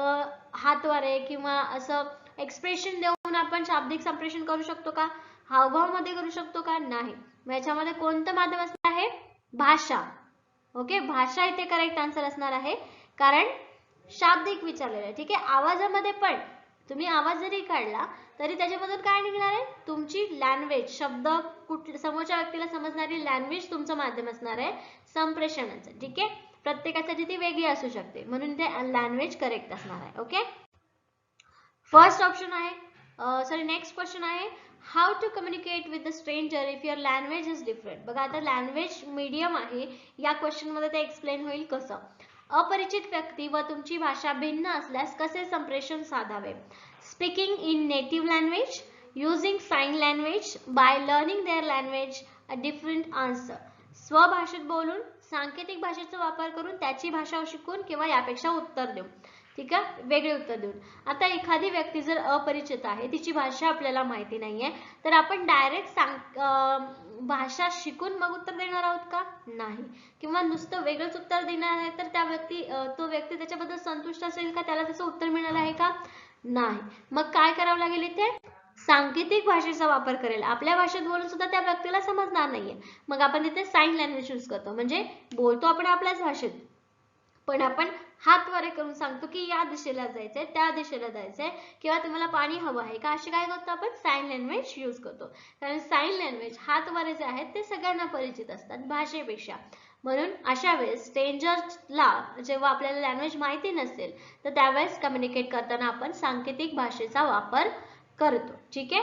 हातवारे किंवा असं एक्सप्रेशन देऊन आपण शाब्दिक संप्रेषण करू शकतो का? हावभाव मध्ये करू शकतो का? नाही. याच्यामध्ये कोणतं माध्यम असणार आहे? भाषा. ओके, भाषा इथे करेक्ट आन्सर असणार आहे कारण शाब्दिक विचारलेलं आहे. ठीक आहे, आवाजामध्ये पण तुम्ही आवाज जरी काढला तरी त्याच्यामधून काय निघणार आहे? तुमची लँग्वेज, शब्द, समोरच्या व्यक्तीला समजणारी लँग्वेज तुमचं माध्यम असणार आहे संप्रेषणाचं. ठीक आहे, प्रत्येकासाठी ती वेगळी असू शकते म्हणून ते लँग्वेज करेक्ट असणार आहे. ओके, फर्स्ट ऑप्शन आहे. नेक्स्ट क्वेश्चन आहे how to communicate with the stranger if your language is different. बघा, आता लँग्वेज मीडियम आहे, या क्वेश्चन मध्ये ते एक्सप्लेन होईल कसं. अपरिचित व्यक्ती व तुमची भाषा भिन्न असल्यास कसे संप्रेषण साधावे? Speaking in native language, using sign language, by learning their language, a different answer. स्वभाषेत बोलून, सांकेतिक भाषेचा वापर करून, त्याची भाषा शिकून किंवा यापेक्षा उत्तर देऊन. ठीक आहे, वेगळे उत्तर देऊन. आता एखादी व्यक्ती जर अपरिचित आहे, तिची भाषा आपल्याला माहिती नाहीये, तर आपण डायरेक्ट भाषा शिकून मग उत्तर देणार आहोत का? नाही. किंवा नुसतं वेगळंच उत्तर देणार आहे तर तो व्यक्ती त्याच्याबद्दल संतुष्ट असेल का? त्याला त्याचं उत्तर मिळालं आहे का? नाही. मग काय करावं लागेल इथे? सांकेतिक भाषेचा वापर करेल. आपल्या भाषेत बोलून सुद्धा त्या व्यक्तीला समजणार नाहीये, मग आपण तिथे साइन लँग्वेज यूज करतो. म्हणजे बोलतो आपण आपल्याच भाषेत पण आपण हातवारे करून सांगतो की या दिशेला जायचंय, त्या दिशेला जायचंय किंवा तुम्हाला पाणी हवं आहे का, असे काय करतो आपण? साइन लँग्वेज यूज करतो. कारण साइन लँग्वेज, हातवारे जे आहेत ते सगळ्यांना परिचित असतात भाषेपेक्षा. म्हणून अशा वेळेस स्ट्रेंजर्सला जेव्हा आपल्याला लँग्वेज माहिती नसेल तर त्यावेळेस कम्युनिकेट करताना आपण सांकेतिक भाषेचा वापर करतो. ठीक आहे,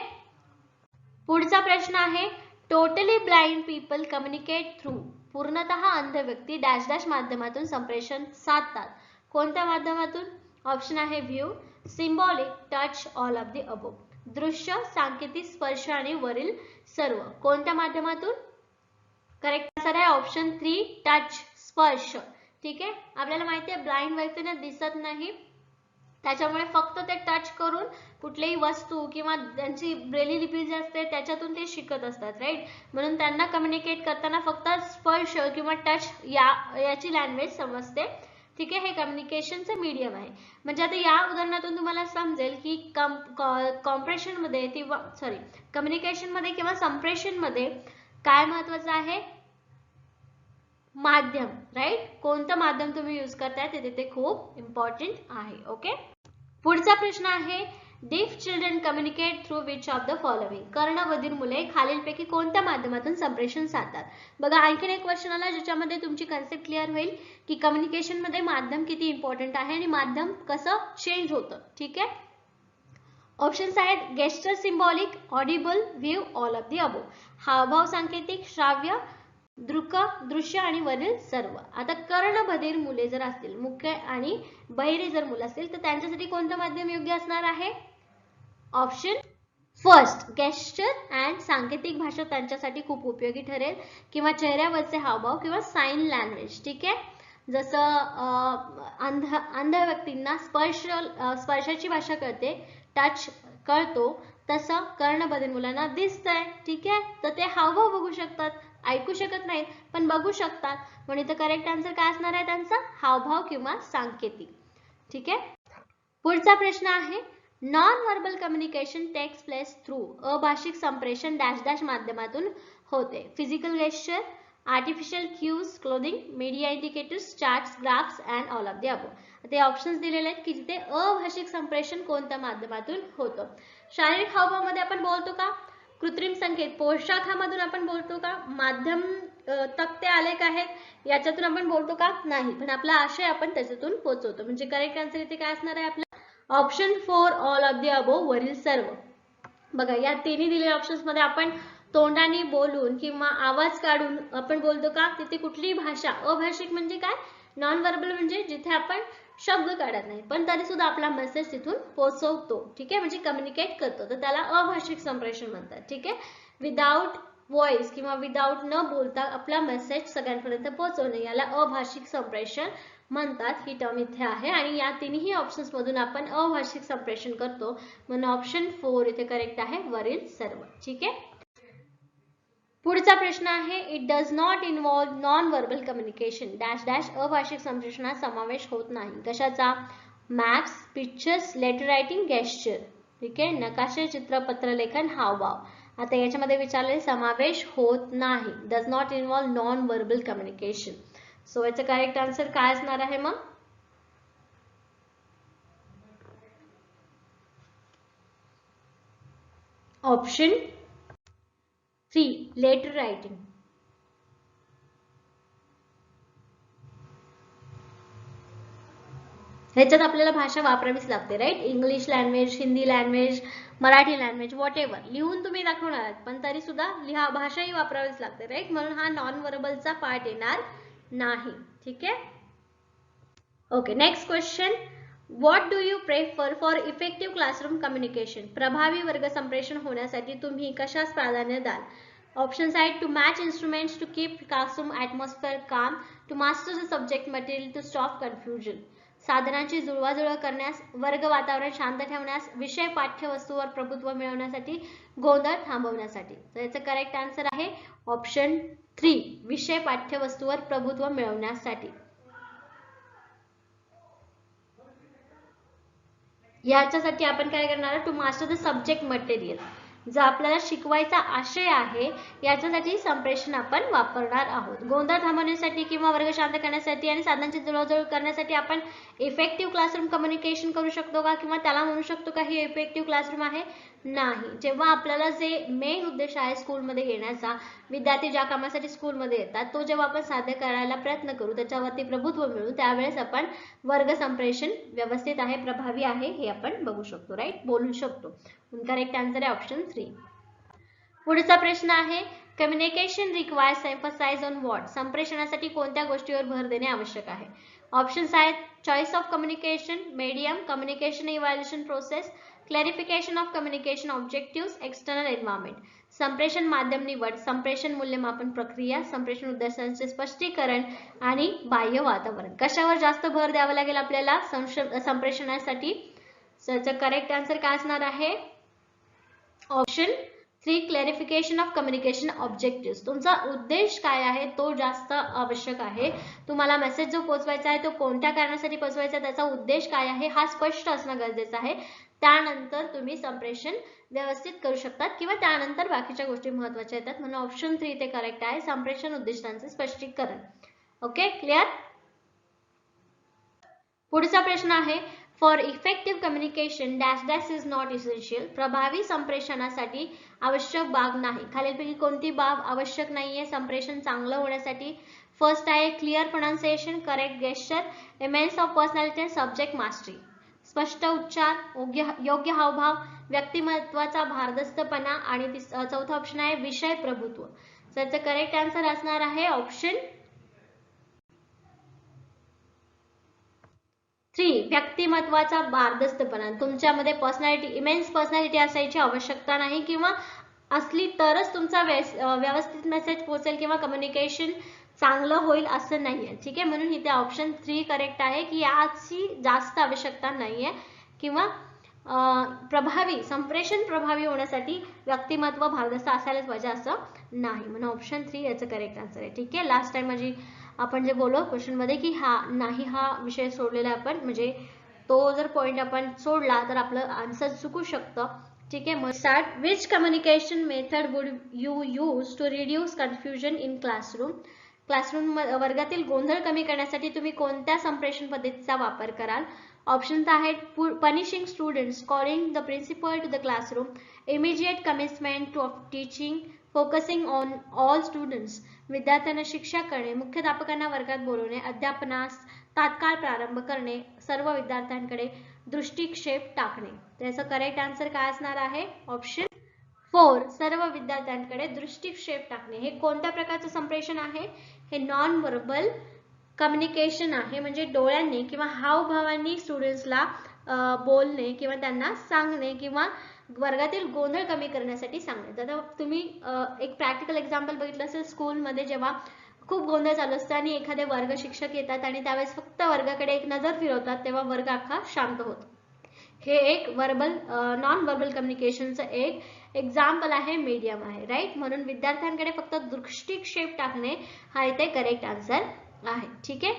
पुढचा प्रश्न आहे totally blind people communicate through. पूर्णतः अंध व्यक्ती डॅश डॅश माध्यमातून संप्रेषण साधतात. कोणत्या माध्यमातून? ऑप्शन आहे view, symbolic, touch, all of the above. दृश्य, सांकेतिक, स्पर्श आणि वरील सर्व. कोणत्या माध्यमातून? करेक्ट आन्सर आहे ऑप्शन 3 टच, स्पर्श. ठीक आहे, आपल्याला माहिती आहे ब्लाइंड व्यक्तींना दिसत नाही, त्याच्यामुळे फक्त ते टच करून कुठलीही वस्तू किंवा त्यांची ब्रेली लिपी जी असते त्याच्यातून ते शिकत असतात, राईट. म्हणून त्यांना कम्युनिकेट करताना फक्त स्पर्श किंवा टच याची लँग्वेज समजते. ठीक आहे, हे कम्युनिकेशनचं मीडियम आहे. म्हणजे आता या उदाहरणातून तुम्हाला समजेल की कॉम्प्रेशन मध्ये किंवा कम्युनिकेशन मध्ये किंवा संप्रेषण मध्ये काय महत्वाचं आहे? माध्यम, राईट. कोणतं माध्यम तुम्ही यूज करताय ते तिथे खूप इम्पॉर्टंट आहे. ओके, पुढचा प्रश्न आहे deaf children communicate through which of the following? कर्णबधिर मुले खालीलपैकी कोणत्या माध्यमातून संप्रेषण साधतात? बघा आणखीन एक क्वेश्चन आला ज्याच्यामध्ये तुमची कन्सेप्ट क्लिअर होईल की कम्युनिकेशन मध्ये माध्यम किती इम्पॉर्टंट आहे आणि माध्यम कसं चेंज होतं. ठीक आहे. ऑप्शन्स आहेत gesture, symbolic, audible, view, all of the above. हावभाव सांकेतिक, श्राव्य, दृश्य आणि वरील सर्व. आता कर्णबधिर मुले जर असतील, मुख्य आणि बहिरे जर मुलं असतील तर त्यांच्यासाठी कोणतं माध्यम योग्य असणार आहे? ऑप्शन फर्स्ट गेस्चर अँड सांकेतिक भाषा त्यांच्यासाठी खूप उपयोगी ठरेल किंवा चेहऱ्यावरचे हावभाव किंवा साइन लँग्वेज. ठीक आहे. जसं अंध व्यक्तींना स्पर्शाची भाषा कळते, टच कळतो, तसं कर्णबधिर मुलांना दिसतंय. ठीक आहे. तर ते हावभाव बघू शकतात, ऐकू शकत नाहीत पण बघू शकतात. म्हणून इथं करेक्ट आन्सर काय असणार आहे त्यांचा? हावभाव किंवा सांकेतिक. ठीक आहे. पुढचा प्रश्न आहे non verbal communication takes place through. अभाषिक संप्रेषण डॅश डॅश माध्यमातून होते. Physical gesture, artificial cues, clothing, media indicators, charts, graphs and all of the above. ते ऑप्शन्स दिलेले आहेत की जिथे अभाषिक संप्रेषण कोणत्या माध्यमातून होतं. शारीरिक हावभावामध्ये आपण बोलतो का? कृत्रिम संकेत, पोशाखामधून आपण बोलतो का? माध्यम तक्ते आलेख आहेत याच्यातून आपण बोलतो का? नाही. पण आपला आशय आपण त्याच्यातून पोहोचवतो. म्हणजे करेक्ट आन्सर इथे काय असणार आहे आपला? ऑप्शन 4 ऑल ऑफ द अबो, वरील सर्व. बघा या तिन्ही दिलेल्या ऑप्शन्स मध्ये आपण तोंडाने बोलून किंवा आवाज काढून आपण बोलतो का? तिथे कुठलीही भाषा, अभाषिक म्हणजे काय? नॉन व्हर्बल म्हणजे जिथे आपण शब्द काढत नाही पण तरी सुद्धा आपला मेसेज तिथून पोहोचवतो. ठीक आहे. म्हणजे कम्युनिकेट करतो, तर त्याला अभाषिक संप्रेषण म्हणतात. ठीक आहे. विदाउट व्हॉइस किंवा विदाउट न बोलता आपला मेसेज सगळ्यांपर्यंत पोहोचवणे याला अभाषिक संप्रेषण म्हणतात. ही टर्म इथे आहे आणि या तिन्ही ऑप्शन्स मधून आपण अभाषिक संप्रेषण करतो म्हणून ऑप्शन 4 इथे करेक्ट आहे, वरील सर्व. ठीक आहे. पुढचा प्रश्न आहे it does not involve non verbal communication dash dash. अभाषिक संप्रेषणात समावेश होत नाही. कशाचा? Maps, pictures, letter writing, gesture. ठीक आहे. नकाशे, चित्रपत्र लेखन, हावभाव. आता याच्यामध्ये विचारले समावेश होत नाही. Does not involve non verbal communication. So याचं करेक्ट आन्सर काय असणार आहे मग? Option 3 letter writing. ह्याच्यात आपल्याला भाषा वापरावीच लागते. Right. English language, Hindi language, Marathi language, whatever लिहून तुम्ही दाखवणार आहात पण तरी सुद्धा भाषाही वापरावीच लागते. राईट. म्हणून हा नॉन व्हर्बलचा पार्ट येणार नाही. ठीक आहे. Okay. Next question. What do you prefer for effective classroom communication. प्रभावी वर्ग संप्रेषण होण्यासाठी तुम्ही कशास प्राधान्य द्याल? ऑप्शन्स आहेत to match instruments, to keep classroom atmosphere calm, to master the subject material, to stop confusion. साधनांची जुळवाजुळव करण्यास, वर्ग वातावरण शांत ठेवण्यास, विषय पाठ्यवस्तूवर प्रभुत्व मिळवण्यासाठी, गोंधळ थांबवण्यासाठी. तर याचं करेक्ट आन्सर आहे ऑप्शन 3 विषय पाठ्यवस्तूवर प्रभुत्व मिळवण्यासाठी. याच्यासाठी आपण काय करणार? To master the subject material. जो आपल्याला शिकवायचा आशय आहे याच्यासाठी संप्रेषण आपण वापरणार आहोत. गोंधळ थांबवण्यासाठी किंवा वर्ग शांत करण्यासाठी आणि साधनांची जुळवाजुळव करण्यासाठी आपण इफेक्टिव्ह क्लासरूम कम्युनिकेशन करू शकतो का किंवा त्याला म्हणू शकतो का ही इफेक्टिव्ह क्लासरूम आहे? नाही. जेव्हा आपल्याला जे मेन उद्देश आहे स्कूलमध्ये येण्याचा, विद्यार्थी ज्या कामासाठी स्कूलमध्ये येतात तो जेव्हा आपण साध्य करायला प्रयत्न करू, त्याच्यावरती प्रभुत्व मिळवू, त्यावेळेस आपण वर्ग संप्रेषण व्यवस्थित आहे, प्रभावी आहे हे आपण बघू शकतो. राईट. बोलू शकतो. करेक्ट आन्सर आहे ऑप्शन 3. पुढचा प्रश्न आहे communication requires emphasize on what. संप्रेषणासाठी कोणत्या गोष्टीवर भर देणे आवश्यक आहे? ऑप्शन्स आहेत choice of communication, medium, communication evaluation process, clarification of communication objectives, external environment. संप्रेषण माध्यम निवड, संप्रेषण मूल्यमापन प्रक्रिया, संप्रेषण उद्देशांचे स्पष्टीकरण आणि बाह्य वातावरण. कशावर जास्त भर द्यावा लागेल आपल्याला संप्रेषणासाठी? त्याचं करेक्ट आन्सर काय असणार आहे? Option 3 clarification of communication objectives. तुमचा उद्देश काय आहे तो जास्त आवश्यक आहे. तुम्हाला मेसेज जो पोहोचवायचा आहे तो कोणत्या कारणासाठी पोहोचवायचा, त्याचा उद्देश काय आहे हा स्पष्ट असणं गरजेचं आहे. त्यानंतर तुम्ही संप्रेषण व्यवस्थित करू शकतात किंवा त्यानंतर बाकीच्या गोष्टी महत्त्वाच्या येतात. म्हणून ऑप्शन 3 ते करेक्ट आहे, संप्रेषण उद्दिष्टांचे स्पष्टीकरण. ओके. क्लिअर. पुढचा प्रश्न आहे for effective communication dash dash is not essential. प्रभावी संप्रेषणासाठी आवश्यक बाब नाही. खालीलपैकी कोणती बाब आवश्यक नाहीये संप्रेषण चांगलं होण्यासाठी? फर्स्ट आहे clear pronunciation, correct gesture, immense of personality, subject mastery. स्पष्ट उच्चार, योग्य हावभाव, व्यक्तिमत्वाचा भारदस्तपणा आणि चौथा ऑप्शन आहे विषय प्रभुत्व. त्याचं करेक्ट आन्सर असणार आहे ऑप्शन 3 व्यक्तिमत्वाचा भारदस्तपणा. तुमच्यामध्ये पर्सनॅलिटी, इमेन्स पर्सनॅलिटी असायची आवश्यकता नाही, किंवा असली तरच तुमचा व्यवस्थित मेसेज पोहोचेल किंवा कम्युनिकेशन चांगलं होईल असं नाहीये. ठीक आहे, म्हणून इथे ऑप्शन 3 करेक्ट आहे की याची जास्त आवश्यकता नाहीये, किंवा संप्रेषण प्रभावी होण्यासाठी व्यक्तिमत्व भारदस्त असायलाच पाहिजे असं नाही, म्हणून ऑप्शन 3 याचं करेक्ट आन्सर आहे. ठीक आहे, लास्ट टाइम आपण जे बोललो क्वेश्चन मध्ये की हा विषय सोडलेला आपण, म्हणजे तो जर पॉइंट आपण सोडला तर आपलं आन्सर चुकू शकतं. ठीक आहे, मग start. Which communication method would you use to reduce confusion in classroom? Classroom वर्गातील गोंधळ कमी करण्यासाठी तुम्ही कोणत्या संप्रेषण पद्धतीचा वापर कराल? ऑप्शन्स आहेत punishing students, calling the principal to the classroom, immediate commitment of teaching, focusing on all students, विद्यार्थ्यांना शिक्षा करणे, मुख्याध्यापकांना वर्गात बोलवणे, अध्यापनास तात्काळ प्रारंभ करणे, सर्व विद्यार्थ्यांकडे दृष्टिक्षेप टाकणे. त्याचं करेक्ट आन्सर काय असणार आहे? ऑप्शन 4 सर्व विद्यार्थ्यांकडे दृष्टिक्षेप टाकणे. हे कोणत्या प्रकारचं संप्रेषण आहे? हे नॉन व्हर्बल कम्युनिकेशन आहे, म्हणजे डोळ्यांनी किंवा हावभावांनी स्टुडंट्सला बोलणे किंवा त्यांना सांगणे किंवा वर्गातील गोंधळ कमी करण्यासाठी सांगणे. आता तुम्ही एक प्रॅक्टिकल एक्झाम्पल बघितलं असेल स्कूलमध्ये, जेव्हा खूप गोंधळ चालू असतं आणि एखादे वर्ग शिक्षक येतात आणि त्यावेळेस फक्त वर्गाकडे एक नजर फिरवतात, तेव्हा वर्ग अख्खा शांत होतो. हे एक नॉन व्हर्बल कम्युनिकेशनचं एक एक्झाम्पल आहे, मीडियम आहे, राईट. म्हणून विद्यार्थ्यांकडे फक्त दृष्टिक्षेप टाकणे हा इथे करेक्ट आन्सर आहे. ठीक आहे,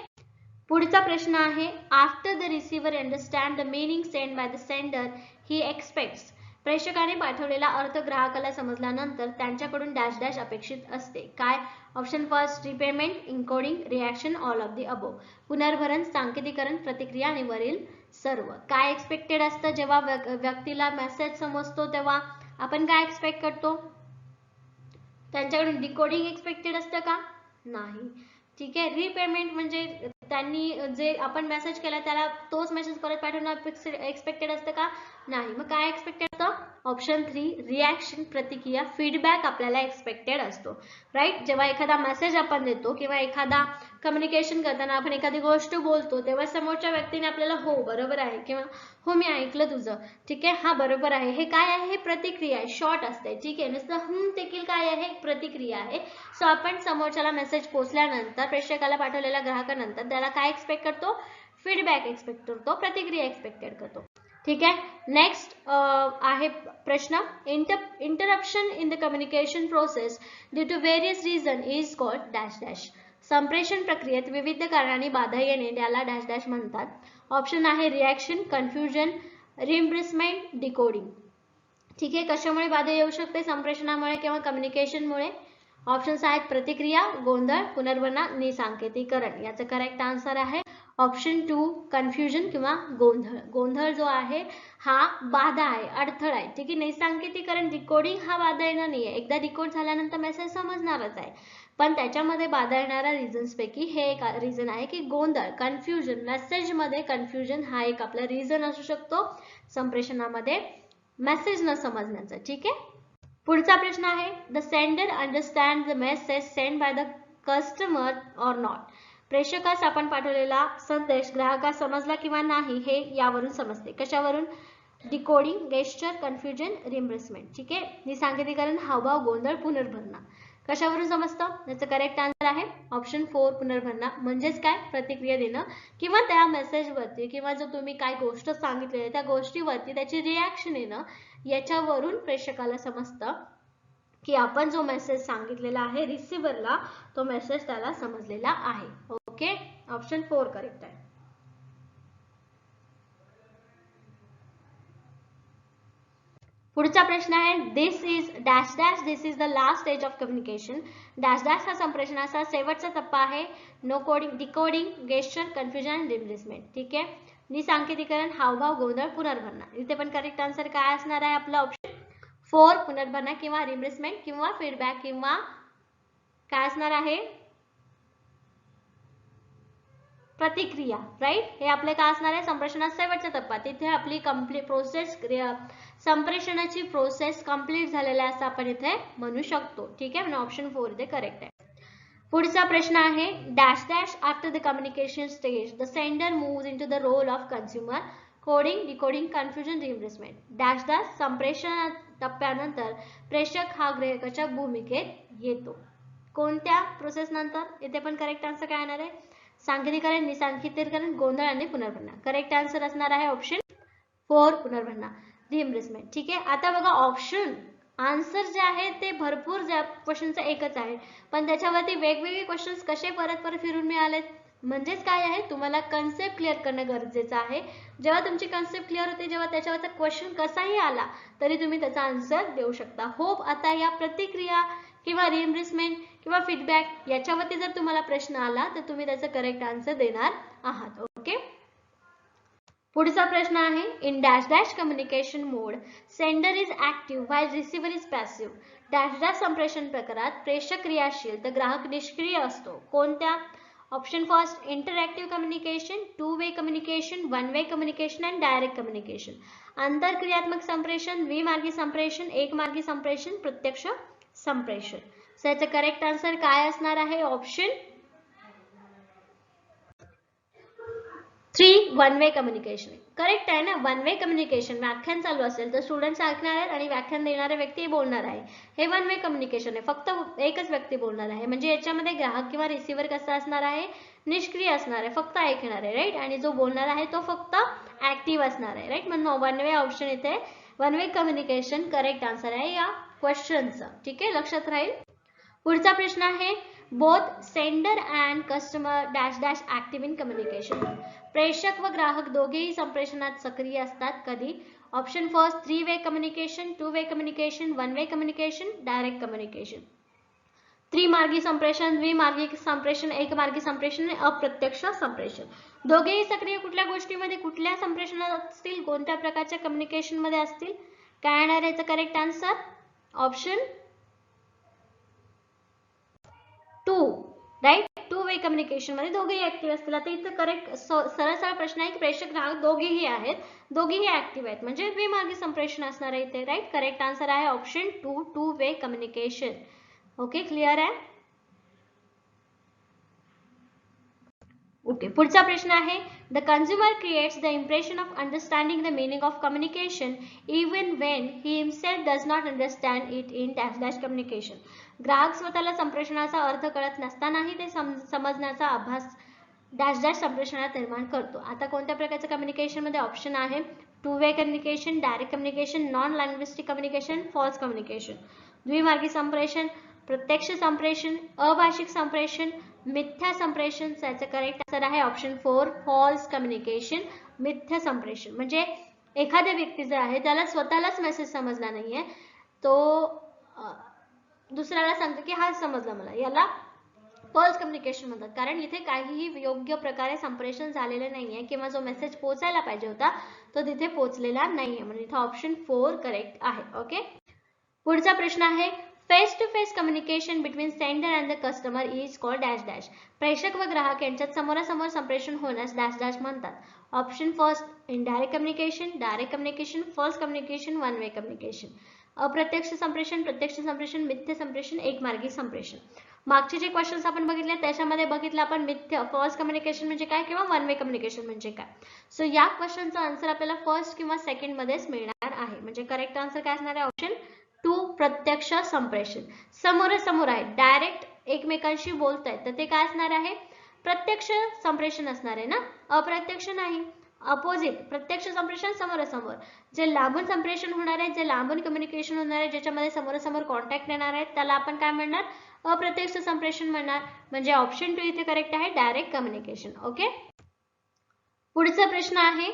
पुढचा प्रश्न आहे after the receiver understand the meaning send by the sender he expects. प्रेषकाने पाठवलेला अर्थ ग्राहकाला समजल्यानंतर त्यांच्याकडून डॅश डॅश अपेक्षित असते. काय? Option first repayment, encoding, reaction, all of the above. पुनर्भरण, सांकेतीकरण, प्रतिक्रिया आणि वरील सर्व. काय एक्सपेक्टेड असतं जेव्हा व्यक्तीला मेसेज समजतो तेव्हा आपण काय एक्सपेक्ट करतो? त्यांच्याकडून डिकोडिंग एक्सपेक्टेड असतं का? नाही. ठीक आहे, रिपेमेंट म्हणजे त्यांनी जे आपण मेसेज केला त्याला तोच मेसेज परत पाठवणं एक्सपेक्टेड असतं का? नाही. मग काय एक्सपेक्टेड असतं? ऑप्शन 3 रिॲक्शन, प्रतिक्रिया, फीडबॅक आपल्याला एक्सपेक्टेड असतो, राईट. जेव्हा एखादा मेसेज आपण देतो किंवा एखादा कम्युनिकेशन करताना आपण एखादी गोष्ट बोलतो तेव्हा समोरच्या व्यक्तीने आपल्याला हो बरोबर आहे किंवा हो मी ऐकलं तुझं, ठीक आहे, हा बरोबर आहे, हे काय आहे? हे प्रतिक्रिया आहे, शॉर्ट असते. ठीक आहे, नुसतं देखील काय आहे? प्रतिक्रिया आहे. सो आपण समोरच्याला मेसेज पोहोचल्यानंतर, प्रेषकाला पाठवलेल्या ग्राहकानंतर त्याला काय एक्सपेक्ट करतो? फीडबॅक एक्सपेक्ट करतो, प्रतिक्रिया एक्सपेक्टेड करतो. ठीक आहे, नेक्स्ट आहे प्रश्न interruption in the communication process due to various reason is called dash dash. संप्रेषण प्रक्रियेत विविध कारणांनी बाधा येणे त्याला डॅश डॅश म्हणतात. ऑप्शन आहे रिॲक्शन, कन्फ्युजन, रिइम्बर्समेंट, डिकोडिंग. ठीक आहे, कशामुळे बाधा येऊ शकते? संप्रेषणामुळे किंवा कम्युनिकेशनमुळे. ऑप्शन्स आहेत प्रतिक्रिया, गोंधळ, पुनर्भरण आणि सांकेतीकरण. याचं करेक्ट आन्सर आहे ऑप्शन 2 कन्फ्युजन किंवा गोंधळ. गोंधळ जो आहे हा बाधा आहे, अडथळा आहे. ठीक आहे, निसंकेतीकरण, डिकोडिंग हा बाधा येणार नाहीये. एकदा डिकोड झाल्यानंतर मेसेज समजणारच आहे, पण त्याच्यामध्ये बाधा येणाऱ्या रिझन्स पैकी हे एक रिझन आहे की गोंधळ, कन्फ्युजन. मेसेज मध्ये कन्फ्युजन हा एक आपला रिझन असू शकतो संप्रेषणामध्ये मेसेज न समजण्याचा. ठीक आहे, पुढचा प्रश्न आहे the sender understand the message send by the customer or not. प्रेषकास आपण पाठवलेला संदेश ग्राहकास समजला किंवा नाही हे यावरून समजते. कशावरून? Decoding, gesture, confusion, reimbursement. ठीक आहे, निसंकेतीकरण, हावभाव, गोंधळ, पुनर्भरण. कशावरून समजतं? याचं करेक्ट आन्सर आहे ऑप्शन 4 पुनर्भरण. म्हणजेच काय? प्रतिक्रिया देणं किंवा त्या मेसेजवरती किंवा जो तुम्ही काय गोष्ट सांगितली आहे त्या गोष्टीवरती त्याची रिॲक्शन येणं, याच्यावरून प्रेषकाला समजतं की आपण जो मेसेज सांगितलेला आहे रिसिव्हरला तो मेसेज त्याला समजलेला आहे. ओके, ऑप्शन 4 करेक्ट आहे. पुढचा प्रश्न आहे this is dash dash this is the last stage of communication. Dash dash हा संप्रेषणाचा शेवटचा टप्पा आहे. No coding, decoding, gesture, confusion, reimbursement. ठीक आहे, निसांकेतिकरण, हावभाव, गोंधळ, पुनर्भरणा. इथे पण करेक्ट आन्सर काय असणार आहे आपला ऑप्शन 4 पुनर्भरणा किंवा रिप्लेसमेंट किंवा फीडबॅक किंवा काय असणार आहे प्रतिक्रिया. राईट, हे आपले काय असणार आहे संप्रेषणाचा शेवटचा टप्पा. तिथे आपली कंप्लीट प्रोसेस संप्रेषणाची प्रोसेस कंप्लीट झालेला असं आपण इथे म्हणू शकतो. ठीक आहे, म्हणून ऑप्शन 4 इथे करेक्ट आहे. पुढचा प्रश्न आहे dash dash after the communication stage the sender moves into the role of consumer coding decoding confusion replacement. Dash dash संप्रेषण टप्प्यानंतर प्रेषक हा ग्राहकाच्या भूमिकेत येतो. कोणत्या प्रोसेस नंतर? इथे पण करेक्ट आन्सर काय येणार आहे सांकेतिकरण, निसांकेतिकरण, गोंधळ आणि पुनर्भरणा. करेक्ट आन्सर असणार आहे ऑप्शन 4 पुनर्भरणा रिप्लेसमेंट. ठीक आहे, आता बघा ऑप्शन आन्सर जे आहे ते भरपूर क्वेश्चनचं एकच आहे, पण त्याच्यावरती वेगवेगळे क्वेश्चन्स कसे परत परत फिरून मिळालेत. म्हणजेच काय आहे तुम्हाला कन्सेप्ट क्लिअर करणं गरजेचं आहे. जेव्हा तुमची कन्सेप्ट क्लिअर होते, जेव्हा त्याच्यावरचा क्वेश्चन कसाही आला तरी तुम्ही त्याचा आन्सर देऊ शकता. होप आता या प्रतिक्रिया किंवा रिइम्बर्समेंट किंवा फीडबॅक याच्यावरती जर तुम्हाला प्रश्न आला तर तुम्ही त्याचा करेक्ट आन्सर देणार आहात. ओके, पुढचा प्रश्न आहे in dash dash communication mode sender is active while receiver is passive. Dash dash संप्रेषण प्रकारात प्रेषक क्रियाशील तर ग्राहक निष्क्रिय असतो. कोणत्या? Option first interactive communication, two way communication, one way communication and direct communication. आंतरक्रियात्मक संप्रेषण, द्विमार्गी संप्रेषण, एकमार्गी संप्रेषण, प्रत्यक्ष संप्रेषण. सो याचं करेक्ट आन्सर काय असणार आहे option 3 one way communication. Correct आहे ना. वन वे कम्युनिकेशन व्याख्यान चालू असेल तर स्टुडंट्स ऐकणार आहेत आणि व्याख्यान देणारे व्यक्ती बोलणार आहे. हे वन वे कम्युनिकेशन आहे, फक्त एकच व्यक्ती बोलणार आहे. म्हणजे याच्यामध्ये ग्राहक किंवा रिसिव्हर कसा असणार आहे निष्क्रिय असणार आहे, फक्त ऐकणार आहे. राईट, आणि जो बोलणार आहे तो फक्त ऍक्टिव्ह असणार आहे. राईट, म्हणून वन वे ऑप्शन इथे one way communication correct answer आहे या क्वेश्चनचा. ठीक आहे, लक्षात राहील. पुढचा प्रश्न आहे both sender and customer dash dash active in communication. प्रेषक व ग्राहक दोघेही संप्रेषणात सक्रिय असतात. कधी? Option first 3 way communication, 2 way communication, one way communication, direct communication. त्रिमार्गी संप्रेषण, द्विमार्गी संप्रेषण, एकमार्गी संप्रेषण आणि अप्रत्यक्ष संप्रेषण. दोघेही सक्रिय कुठल्या गोष्टीमध्ये कुठल्या संप्रेषणात असतील, कोणत्या प्रकारच्या कम्युनिकेशन मध्ये असतील? काय येणार याचा correct answer option 2. Right, two way communication मध्ये दोघेही ऍक्टिव्ह असतील. आता इथं करेक्ट सरळ सरळ प्रश्न आहे की प्रेषक ग्राहक दोघेही आहेत, दोघेही ऍक्टिव्ह आहेत, म्हणजे द्विमार्गी संप्रेषण असणार आहे इथे. राईट, करेक्ट आन्सर आहे option 2 to way communication. Okay, clear आहे. ओके, पुढचा प्रश्न आहे the consumer creates the impression of understanding the meaning of communication even when he himself does not understand it in dash dash communication. ग्राहक स्वतःला संप्रेषणाचा अर्थ कळत नसतानाही ते समजण्याचा आभास डॅश डॅश संप्रेषणात निर्माण करतो. आता कोणत्या प्रकारच्या कम्युनिकेशन मध्ये? ऑप्शन आहे two way communication, direct communication, non linguistic communication, false communication. द्विमार्गी संप्रेषण, प्रत्यक्ष संप्रेषण, अभाषिक संप्रेषण, मिथ्या संप्रेषण. याचं करेक्ट आन्सर आहे ऑप्शन 4 फॉल्स कम्युनिकेशन, मिथ्या संप्रेषण. म्हणजे एखाद्या व्यक्ती जर आहे त्याला स्वतःलाच मेसेज समजला नाहीये, तो दुसऱ्याला सांगतो की हा समजला मला, याला फॉल्स कम्युनिकेशन म्हणतात. कारण इथे काहीही योग्य प्रकारे संप्रेषण झालेलं नाहीये किंवा जो मेसेज पोहोचायला पाहिजे होता तो तिथे पोहोचलेला नाहीये, म्हणजे इथे ऑप्शन 4 करेक्ट आहे. ओके, पुढचा प्रश्न आहे face to face communication between sender and the customer is called dash dash. प्रेषक व ग्राहक यांच्यात समोरासमोर संप्रेषण होण्यास डॅश डॅश म्हणतात. Option first indirect communication, direct communication, false communication, one way communication. अप्रत्यक्ष संप्रेषण, प्रत्यक्ष संप्रेषण, मिथ्य संप्रेषण, एकमार्गी संप्रेषण. मागचे जे क्वेश्चन्स आपण बघितले त्याच्यामध्ये बघितलं आपण मिथ्य फॉल्स कम्युनिकेशन म्हणजे काय किंवा वन वे कम्युनिकेशन म्हणजे काय. सो या क्वेश्चनचा आन्सर आपल्याला फर्स्ट किंवा सेकंड मध्येच मिळणार आहे. म्हणजे करेक्ट आन्सर काय असणार आहे ऑप्शन 2 प्रत्यक्ष संप्रेषण. समोरासमोर आहे, डायरेक्ट एकमेकांशी बोलतायत तर ते काय असणार आहे प्रत्यक्ष संप्रेषण असणार आहे ना, अप्रत्यक्ष नाही. अपोजिट, प्रत्यक्ष संप्रेषण समोरासमोर. जे लांबून संप्रेषण होणार आहे, जे लांबून कम्युनिकेशन होणार आहे, ज्याच्यामध्ये समोरासमोर कॉन्टॅक्ट येणार आहे त्याला आपण काय म्हणणार अप्रत्यक्ष संप्रेषण म्हणणार. म्हणजे ऑप्शन 2 इथे करेक्ट आहे डायरेक्ट कम्युनिकेशन. ओके, पुढचा प्रश्न आहे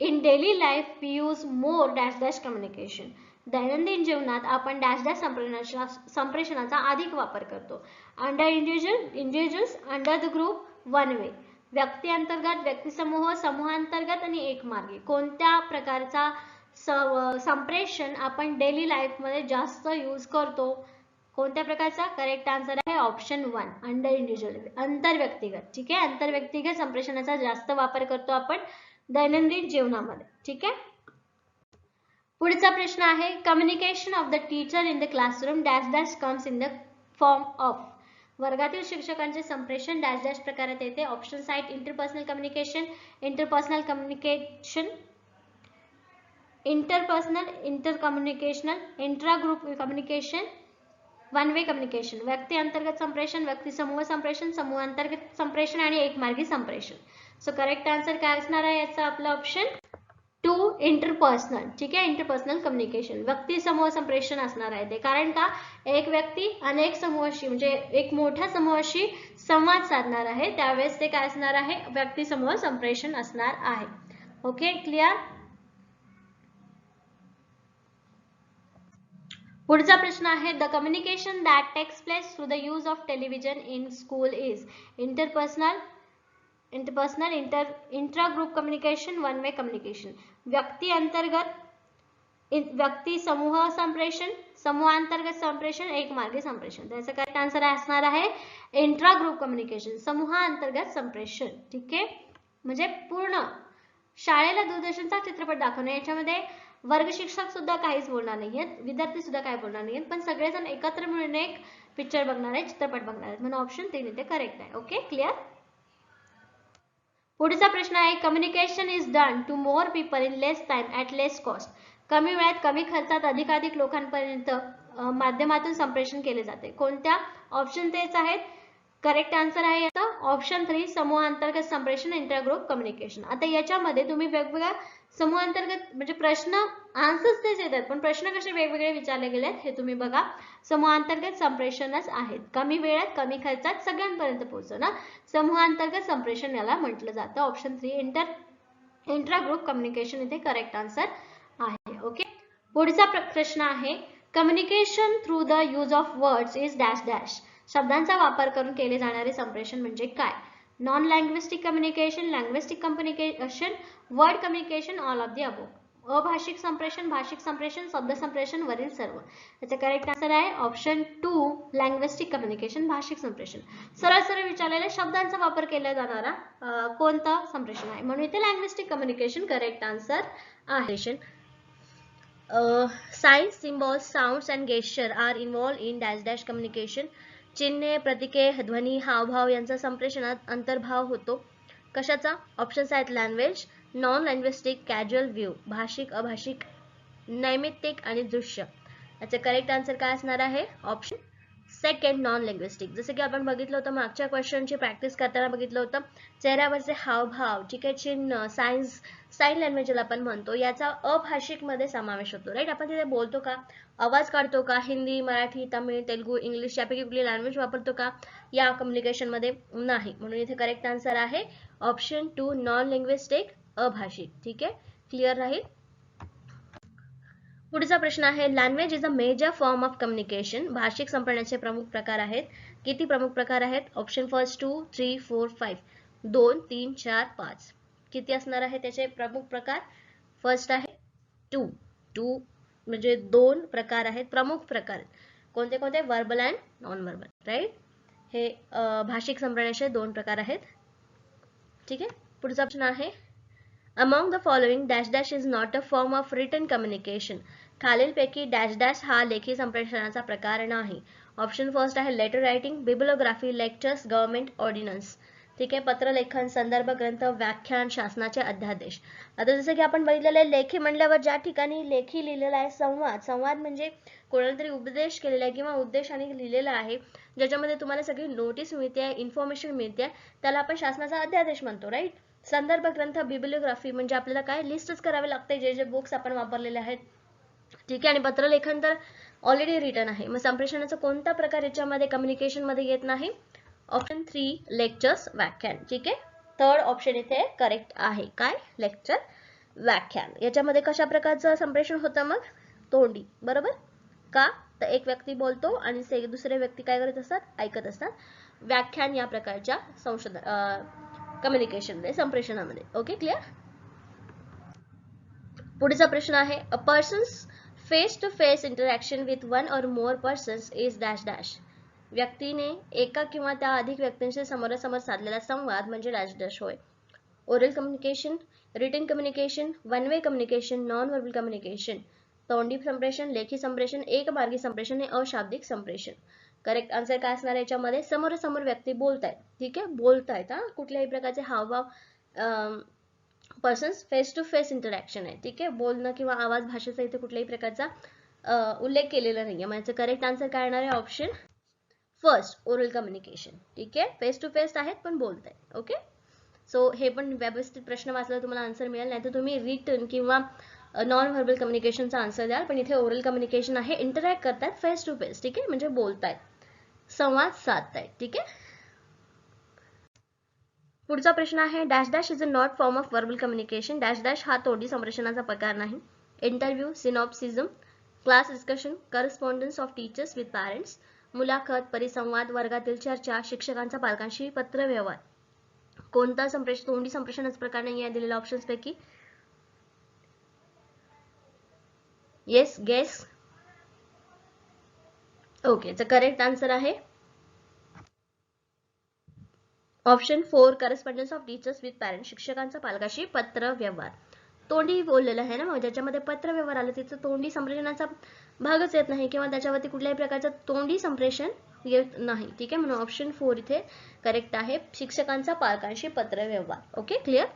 in daily life we use more dash dash communication. दैनंदिन जीवनात आपण डॅश डॅश संप्रेषणाचा अधिक वापर करतो. Under individuals, under the group, one way. व्यक्ती अंतर्गत, व्यक्तिसमूह, समूहांतर्गत आणि एकमार्गी. कोणत्या प्रकारचा संप्रेषण आपण डेली लाईफ मध्ये जास्त यूज करतो? कोणत्या प्रकारचा? करेक्ट आन्सर आहे ऑप्शन 1 अंडर इंडिव्हिज्युअल, आंतरव्यक्तिगत. ठीक आहे, आंतरव्यक्तिगत संप्रेषणाचा जास्त वापर करतो आपण दैनंदिन जीवनामध्ये. ठीक आहे. पुढचा प्रश्न आहे communication of the teacher in the classroom dash dash comes in the form of. वर्गातील शिक्षकांचे संप्रेषण डॅश डॅश प्रकारात येते. ऑप्शन्स आहेत interpersonal communication, interpersonal communication, interpersonal, intercommunicational, intra group communication, one way communication. व्यक्ती अंतर्गत संप्रेषण, व्यक्ती समूह संप्रेषण, समूह अंतर्गत संप्रेषण आणि एकमार्गी संप्रेषण. सो करेक्ट आन्सर काय असणार आहे याचा? आपला ऑप्शन 2 इंटरपर्सनल. ठीक आहे, इंटरपर्सनल कम्युनिकेशन, व्यक्ती समूह संप्रेषण असणार आहे ते. कारण का? एक व्यक्ती अनेक समूहाशी म्हणजे एक मोठ्या समूहाशी संवाद साधणार आहे, त्यावेळेस ते काय असणार आहे? व्यक्ती समूह संप्रेषण असणार आहे. Okay, clear? पुढचा प्रश्न आहे the communication that takes place through the use of television in school is interpersonal, intra group communication, one way communication. व्यक्ती अंतर्गत, व्यक्ती समूह संप्रेषण, समूहांतर्गत संप्रेषण, एकमार्गी संप्रेषण. त्याचा करेक्ट आन्सर असणार आहे इंट्रा ग्रुप कम्युनिकेशन, समूहांतर्गत संप्रेषण. ठीक आहे, म्हणजे पूर्ण शाळेला दूरदर्शनचा चित्रपट दाखवणे, याच्यामध्ये वर्ग शिक्षक सुद्धा काहीच बोलणार नाहीयेत, विद्यार्थी सुद्धा काही बोलणार नाहीयेत, पण सगळेजण एकत्र मिळून एक पिक्चर बघणार आहे, चित्रपट बघणार आहेत, म्हणून ऑप्शन 3 इथे करेक्ट आहे. Okay, clear? पुढचा प्रश्न आहे communication is done to more people in less time at less cost. कमी वेळात कमी खर्चात अधिकाधिक लोकांपर्यंत माध्यमातून संप्रेषण केले जाते. कोणत्या? ऑप्शन तेच आहेत. करेक्ट आन्सर आहे याचा ऑप्शन 3 समूहांतर्गत संप्रेषण, इंटर ग्रुप कम्युनिकेशन. आता याच्यामध्ये तुम्ही वेगवेगळ्या समूहांतर्गत म्हणजे प्रश्न आन्सर्स तेच येतात, पण प्रश्न कसे वेगवेगळे विचारले गेलेत हे तुम्ही बघा. समूहांतर्गत संप्रेषणच आहेत, कमी वेळात कमी खर्चात सगळ्यांपर्यंत पोहोचणं समूहांतर्गत संप्रेषण याला म्हटलं जातं. ऑप्शन 3 इंट्रा ग्रुप कम्युनिकेशन इथे करेक्ट आन्सर आहे. ओके, पुढचा प्रश्न आहे communication through the use of words is dash dash. शब्दांचा वापर करून केले जाणारे संप्रेषण म्हणजे काय? Non linguistic communication, linguistic communication, word communication, all of the above. अभाषिक संप्रेषण, भाषिक संप्रेषण, शब्द संप्रेषण, वरील सर्व. याचा करेक्ट आन्सर आहे ऑप्शन 2 लँग्विस्टिक कम्युनिकेशन, भाषिक संप्रेषण. सरळ सरळ विचारलेल्या शब्दांचा वापर केला जाणारा कोणता संप्रेषण आहे, म्हणून इथे लँग्विस्टिक कम्युनिकेशन करेक्ट आन्सर आहे. Signs, symbols, sounds and gesture are involved in dash dash communication. चिन्हे, प्रतीके, ध्वनी, हावभाव यांचा संप्रेषणात अंतर्भाव होतो. कशाचा? ऑप्शन्स आहेत लँग्वेज, नॉन लँग्विस्टिक, कॅज्युअल व्ह्यू, भाषिक, अभाषिक, नैमित्तिक आणि दृश्य. याचे करेक्ट आन्सर काय असणार आहे? Option 2 non linguistic. जसं की आपण बघितलं होतं मागच्या क्वेश्चनची प्रॅक्टिस करताना बघितलं होतं चेहऱ्यावरचे हावभाव, ठीक आहे, चिन्ह, साइन लँग्वेज ज्याला आपण म्हणतो, याचा अभाषिक मध्ये समावेश होतो. राईट, आपण तिथे बोलतो का, आवाज काढतो का, हिंदी, मराठी, तमिळ, तेलुगू, इंग्लिश यापैकी कुठली लँग्वेज वापरतो का या कम्युनिकेशन मध्ये? नाही, म्हणून इथे करेक्ट आन्सर आहे ऑप्शन 2 नॉन लँग्विस्टिक, अभाषिक. ठीक आहे, क्लिअर राहील. पुढचा प्रश्न आहे language is a major form of communication. भाषिक संप्रेषणाचे प्रमुख प्रकार आहेत. किती प्रमुख प्रकार आहेत? Option first 2, 3, 4, 5. 2, 3, 4, 5. किती असणार आहे त्याचे प्रमुख प्रकार? फर्स्ट आहे 2 म्हणजे 2 प्रकार आहेत, प्रमुख प्रकार. कोणते कोणते? Verbal and non verbal. Right, हे भाषिक संप्रेषणाचे 2 प्रकार आहेत. ठीक आहे, पुढचा प्रश्न आहे Among the following dash dash is not a form of written communication. खालीलपैकी डॅश डॅश हा लेखी संप्रेषणाचा प्रकार नाही. ऑप्शन फर्स्ट आहे letter writing, bibliography, lectures, government ordinance. ठीक आहे, पत्रलेखन, संदर्भ ग्रंथ, व्याख्यान, शासनाचे अध्यादेश. आता जसं की आपण बघितलेलं आहे लेखी म्हणल्यावर ज्या ठिकाणी लेखी लिहिलेला आहे संवाद म्हणजे कोणाला तरी उपदेश केलेला आहे किंवा उद्देशाने लिहिलेला आहे, ज्याच्यामध्ये तुम्हाला सगळी नोटीस मिळते, इन्फॉर्मेशन मिळते, त्याला आपण शासनाचा अध्यादेश म्हणतो. राईट, संदर्भ ग्रंथ, बिब्लिओग्राफी म्हणजे आपल्याला काय लिस्टच करावे लागते जे जे बुक्स आपण वापरलेले आहेत. ठीक आहे, आणि पत्रलेखन तर ऑलरेडी रिटन आहे. मग संप्रेषणाचा कोणता प्रकार याच्यामध्ये कम्युनिकेशन मध्ये येत नाही? ऑप्शन 3 लेक्चर्स, व्याख्यान. ठीक आहे, थर्ड ऑप्शन इथे करेक्ट आहे. काय? लेक्चर, व्याख्यान. याच्यामध्ये कशा प्रकारचं संप्रेषण होतं? मग तोंडी. बरोबर का? तर एक व्यक्ती बोलतो आणि दुसरे व्यक्ती काय करत असतात? ऐकत असतात. व्याख्यान या प्रकारच्या कम्युनिकेशनमध्ये, संप्रेषणामध्ये. Okay, clear. पुढचा प्रश्न आहे, a persons face to face interaction with one or more persons is dash dash. व्यक्तीने एका किंवा त्या अधिक व्यक्तींशी समोरासमोर साधलेला संवाद म्हणजे डॅश डॅश होय. Oral communication, written communication, one way communication, non verbal communication, तोंडी संप्रेषण, लेखी संप्रेषण, एकमार्गी संप्रेषण, अशाब्दिक संप्रेषण. करेक्ट आन्सर काय असणार याच्यामध्ये, समोरासमोर व्यक्ती बोलतायत. ठीक आहे, बोलतायत हा, कुठल्याही प्रकारचे हावभाव, persons face to face interaction आहे. ठीक आहे, बोलणं किंवा आवाज भाषेचा इथे कुठल्याही प्रकारचा उल्लेख केलेला नाहीये. म्हणजे करेक्ट आन्सर काय येणार आहे, ऑप्शन फर्स्ट, ओरल कम्युनिकेशन. ठीक आहे, फेस टू फेस आहेत पण बोलतायत. ओके, सो हे पण व्यवस्थित प्रश्न वाचल्यावर तुम्हाला आन्सर मिळेल, नाही तर तुम्ही रिटन किंवा नॉन व्हर्बल कम्युनिकेशनचा आन्सर द्याल, पण इथे ओरल कम्युनिकेशन आहे, इंटरॅक्ट करतात फेस टू फेस. ठीक आहे, म्हणजे बोलतायत, संवाद साधतायत. ठीक आहे. पुढचा प्रश्न आहे, dash dash is a not form of verbal communication. Dash dash हा तोंडी संप्रेषणाचा प्रकार नाही. Interview, symposium, class discussion, correspondence of teachers with parents, मुलाखत, परिसंवाद, वर्गातील चर्चा, शिक्षकांचा पालकांशी पत्रव्यवहार. कोणता तोंडी संप्रेषणाचा प्रकार नाही आहे दिलेल्या ऑप्शन्स पैकी. Yes, guess. ओके, तर करेक्ट आन्सर आहे option 4, correspondence of teachers with parents, शिक्षकांचा पालकाशी पत्र व्यवहार. तोंडी बोललेलं आहे ना, मग ज्याच्यामध्ये पत्र व्यवहार आलं तिथं तोंडी संप्रेषणाचा भागच येत नाही किंवा त्याच्यावरती कुठल्याही प्रकारचं तोंडी संप्रेषण येत नाही. ठीक आहे, म्हणून ऑप्शन 4 इथे करेक्ट आहे, शिक्षकांचा पालकांशी पत्र व्यवहार. Okay, clear.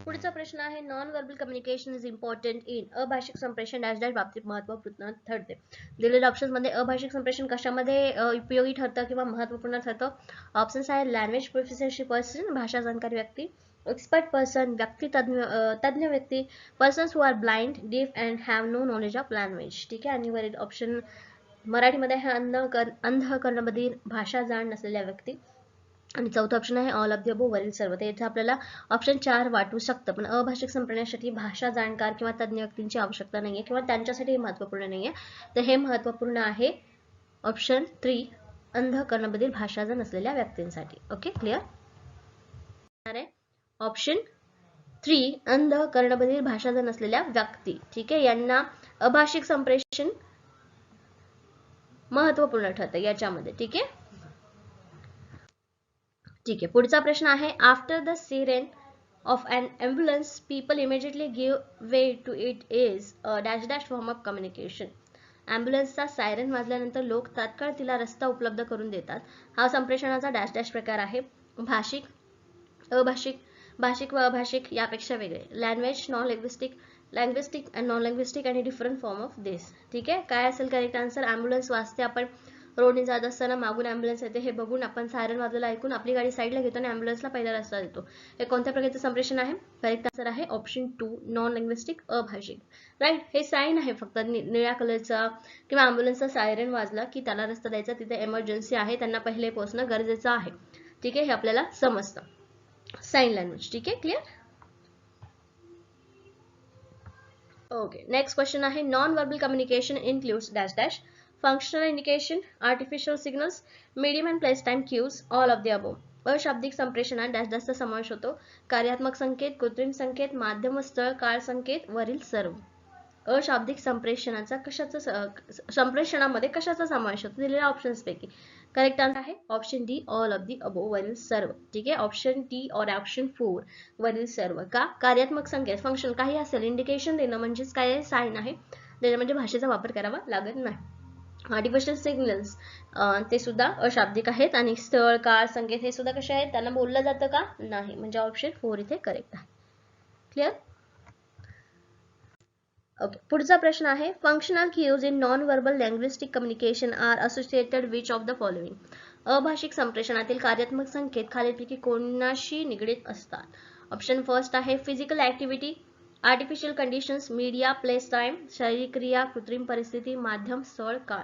पुढचा प्रश्न आहे, non verbal communication is important in. अभाषिक संप्रेषण डॅश डॅश बाबतीत महत्वपूर्ण ठरते. दिलेल्या ऑप्शन मध्ये अभाषिक संप्रेषण कशामध्ये उपयोगी ठरतं किंवा महत्वपूर्ण ठरतं. ऑप्शन्स आहे, लँग्वेज प्रोफिशियन्सी पर्सन, भाषा जाणकार व्यक्ती, एक्सपर्ट पर्सन, व्यक्ती तज्ञ व्यक्ती, persons who are blind, deaf and have no knowledge of language. ठीक आहे, आणि वरील ऑप्शन मराठीमध्ये आहे, अंध कर्णबधीर, भाषा जाण नसलेल्या व्यक्ती, आणि चौथा ऑप्शन आहे ऑल ऑफ द अबोव, वरील सर्व. तर इथे आपल्याला ऑप्शन 4 वाटू शकतं, पण अभाषिक संप्रेषणासाठी भाषा जाणकार किंवा तज्ञ व्यक्तींची आवश्यकता नाहीये किंवा त्यांच्यासाठी हे महत्वपूर्ण नाहीये. तर हे महत्वपूर्ण आहे ऑप्शन 3, अंध कर्णबधीर, भाषा जाण नसलेल्या व्यक्तींसाठी. Okay, clear. ऑप्शन 3, अंध कर्णबधीर, भाषा जाण नसलेल्या व्यक्ती. ठीक आहे, यांना अभाषिक संप्रेषण महत्वपूर्ण ठरतं याच्यामध्ये. ठीक आहे. ठीक आहे, पुढचा प्रश्न आहे, after the siren of an ambulance people immediately give way to it is dash dash form of communication. ॲम्ब्युलन्सचा सायरन वाजल्यानंतर लोक तात्काळ तिला रस्ता उपलब्ध करून देतात. हा संप्रेषणाचा डॅश डॅश प्रकार आहे. भाषिक, अभाषिक, भाषिक व अभाषिक यापेक्षा वेगळे, लँग्वेज, नॉन लँग्विस्टिक, लँग्विस्टिक अँड नॉन लँग्विस्टिक आणि डिफरंट फॉर्म ऑफ दिस. ठीक आहे, काय असेल करेक्ट आन्सर. ॲम्ब्युलन्स वाजते, आपण रोडने जात असताना मागून ॲम्ब्युलन्स येते, हे बघून आपण सायरन वाजलेला ऐकून आपली गाडी साईडला घेतो आणि ॲम्ब्युलन्सला पहिला रस्ता देतो. हे कोणत्या प्रकारचे संप्रेषण आहे. करेक्ट आन्सर आहे ऑप्शन 2, नॉन लँग्विस्टिक, अभाषिक. राईट, हे साईन आहे फक्त निळ्या कलरचा किंवा ॲम्ब्युलन्सचा सायरन वाजला की त्याला रस्ता द्यायचा, तिथे इमर्जन्सी आहे, त्यांना पहिले पोहोचणं गरजेचं आहे. ठीक आहे, हे आपल्याला समजतं, साइन लँग्वेज. ठीक आहे, क्लिअर. ओके, नेक्स्ट क्वेश्चन आहे, non verbal communication includes dash dash, functional indication, artificial signals, medium and place time cues, all of the above. अशाब्दिक संप्रेषणात डॅश डॅशचा समावेश होतो. कार्यात्मक संकेत, कृत्रिम संकेत, माध्यम, स्थळ, काळ संकेत, वरील सर्व. अशाब्दिक संप्रेषणामध्ये कशाचा समावेश होतो दिलेल्या ऑप्शन्स पैकी. करेक्ट आन्सर आहे option D, all of the above, वरील सर्व. ठीक आहे, ऑप्शन डी और ऑप्शन 4, वरील सर्व. का, कार्यात्मक संकेत, फंक्शन काही असेल, इंडिकेशन देणं म्हणजेच काय, साइन आहे, त्याच्यामध्ये भाषेचा वापर करावा लागत नाही. आर्टिफिशियल सिग्नल्स ते सुद्धा अशाब्दिक आहेत, आणि स्थळ, काळ, संकेत हे सुद्धा कसे आहेत, त्यांना बोललं जातं का, नाही, म्हणजे ऑप्शन 4 इथे करेक्ट आहे. क्लिअर. ओके, पुढचा प्रश्न आहे, functional cues in non verbal linguistic communication are associated which of the following. अभाषिक संप्रेषणातील कार्यात्मक संकेत खालीलपैकी कोणाशी निगडीत असतात. ऑप्शन फर्स्ट आहे physical activity, artificial conditions, media, place time, शारीरिक क्रिया, कृत्रिम परिस्थिती, माध्यम, स्थळ, काळ.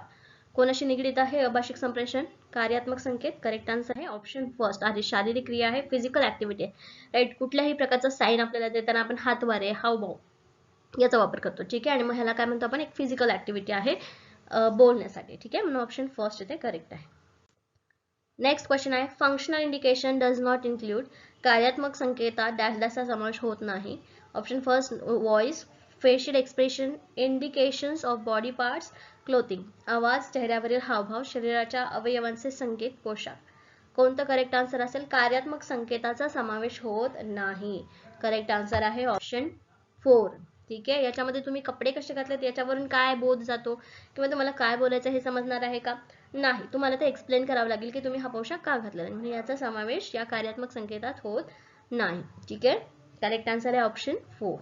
कोणाशी निगडीत आहे अभाषिक संप्रेषण, कार्यात्मक संकेत. करेक्ट आन्सर आहे ऑप्शन फर्स्ट आहे, शारीरिक क्रिया आहे, फिजिकल ऍक्टिव्हिटी आहे. राईट, कुठल्याही प्रकारचा साईन आपल्याला देताना आपण हातवारे, हावभाव याचा वापर करतो. ठीक आहे, आणि मग ह्याला काय म्हणतो आपण, एक फिजिकल ऍक्टिव्हिटी आहे बोलण्यासाठी. ठीक आहे, म्हणून ऑप्शन फर्स्ट इथे करेक्ट आहे. नेक्स्ट क्वेश्चन आहे functional indication does not include कार्यात्मक संकेतात डॅश डॅशचा समावेश होत नाही. Option first voice, facial expression, indications of body parts, clothing, आवाज, चेहऱ्यावरील हावभाव, शरीराच्या अवयवांचे संकेत, पोशाख. कोणतं करेक्ट आन्सर असेल? कार्यात्मक संकेताचा समावेश होत नाही. करेक्ट आन्सर आहे ऑप्शन 4. ठीक आहे. याच्यामध्ये तुम्ही कपडे कसे घातलेत याच्यावरून काय बोध जातो किंवा तुम्हाला काय बोलायचं हे समजणार आहे का? नाही. तुम्हाला ते एक्सप्लेन करावं लागेल की तुम्ही हा पोशाख का घातलेला आहे. म्हणजे याचा समावेश या कार्यात्मक संकेतात होत नाही. ठीक आहे. करेक्ट आन्सर आहे ऑप्शन 4.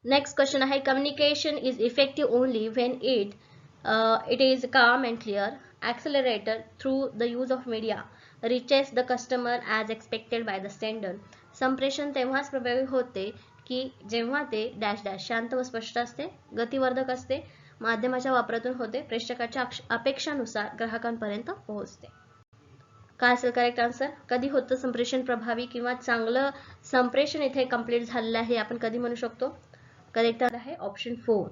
नेक्स्ट क्वेश्चन आहे communication is effective only when it is calm and clear, accelerated through the use of media, reaches the customer as expected by the sender. संप्रेषण तेव्हाच प्रभावी होते की जेव्हा ते डॅश डॅश शांत व स्पष्ट असते, गतिवर्धक असते, माध्यमाच्या वापरातून होते, प्रेक्षकाच्या अपेक्षानुसार ग्राहकांपर्यंत पोहोचते. काय असेल करेक्ट आन्सर? कधी होतं संप्रेषण प्रभावी किंवा चांगलं संप्रेषण इथे कंप्लीट झालेलं आहे आपण कधी म्हणू शकतो? करेक्ट आहे ऑप्शन 4.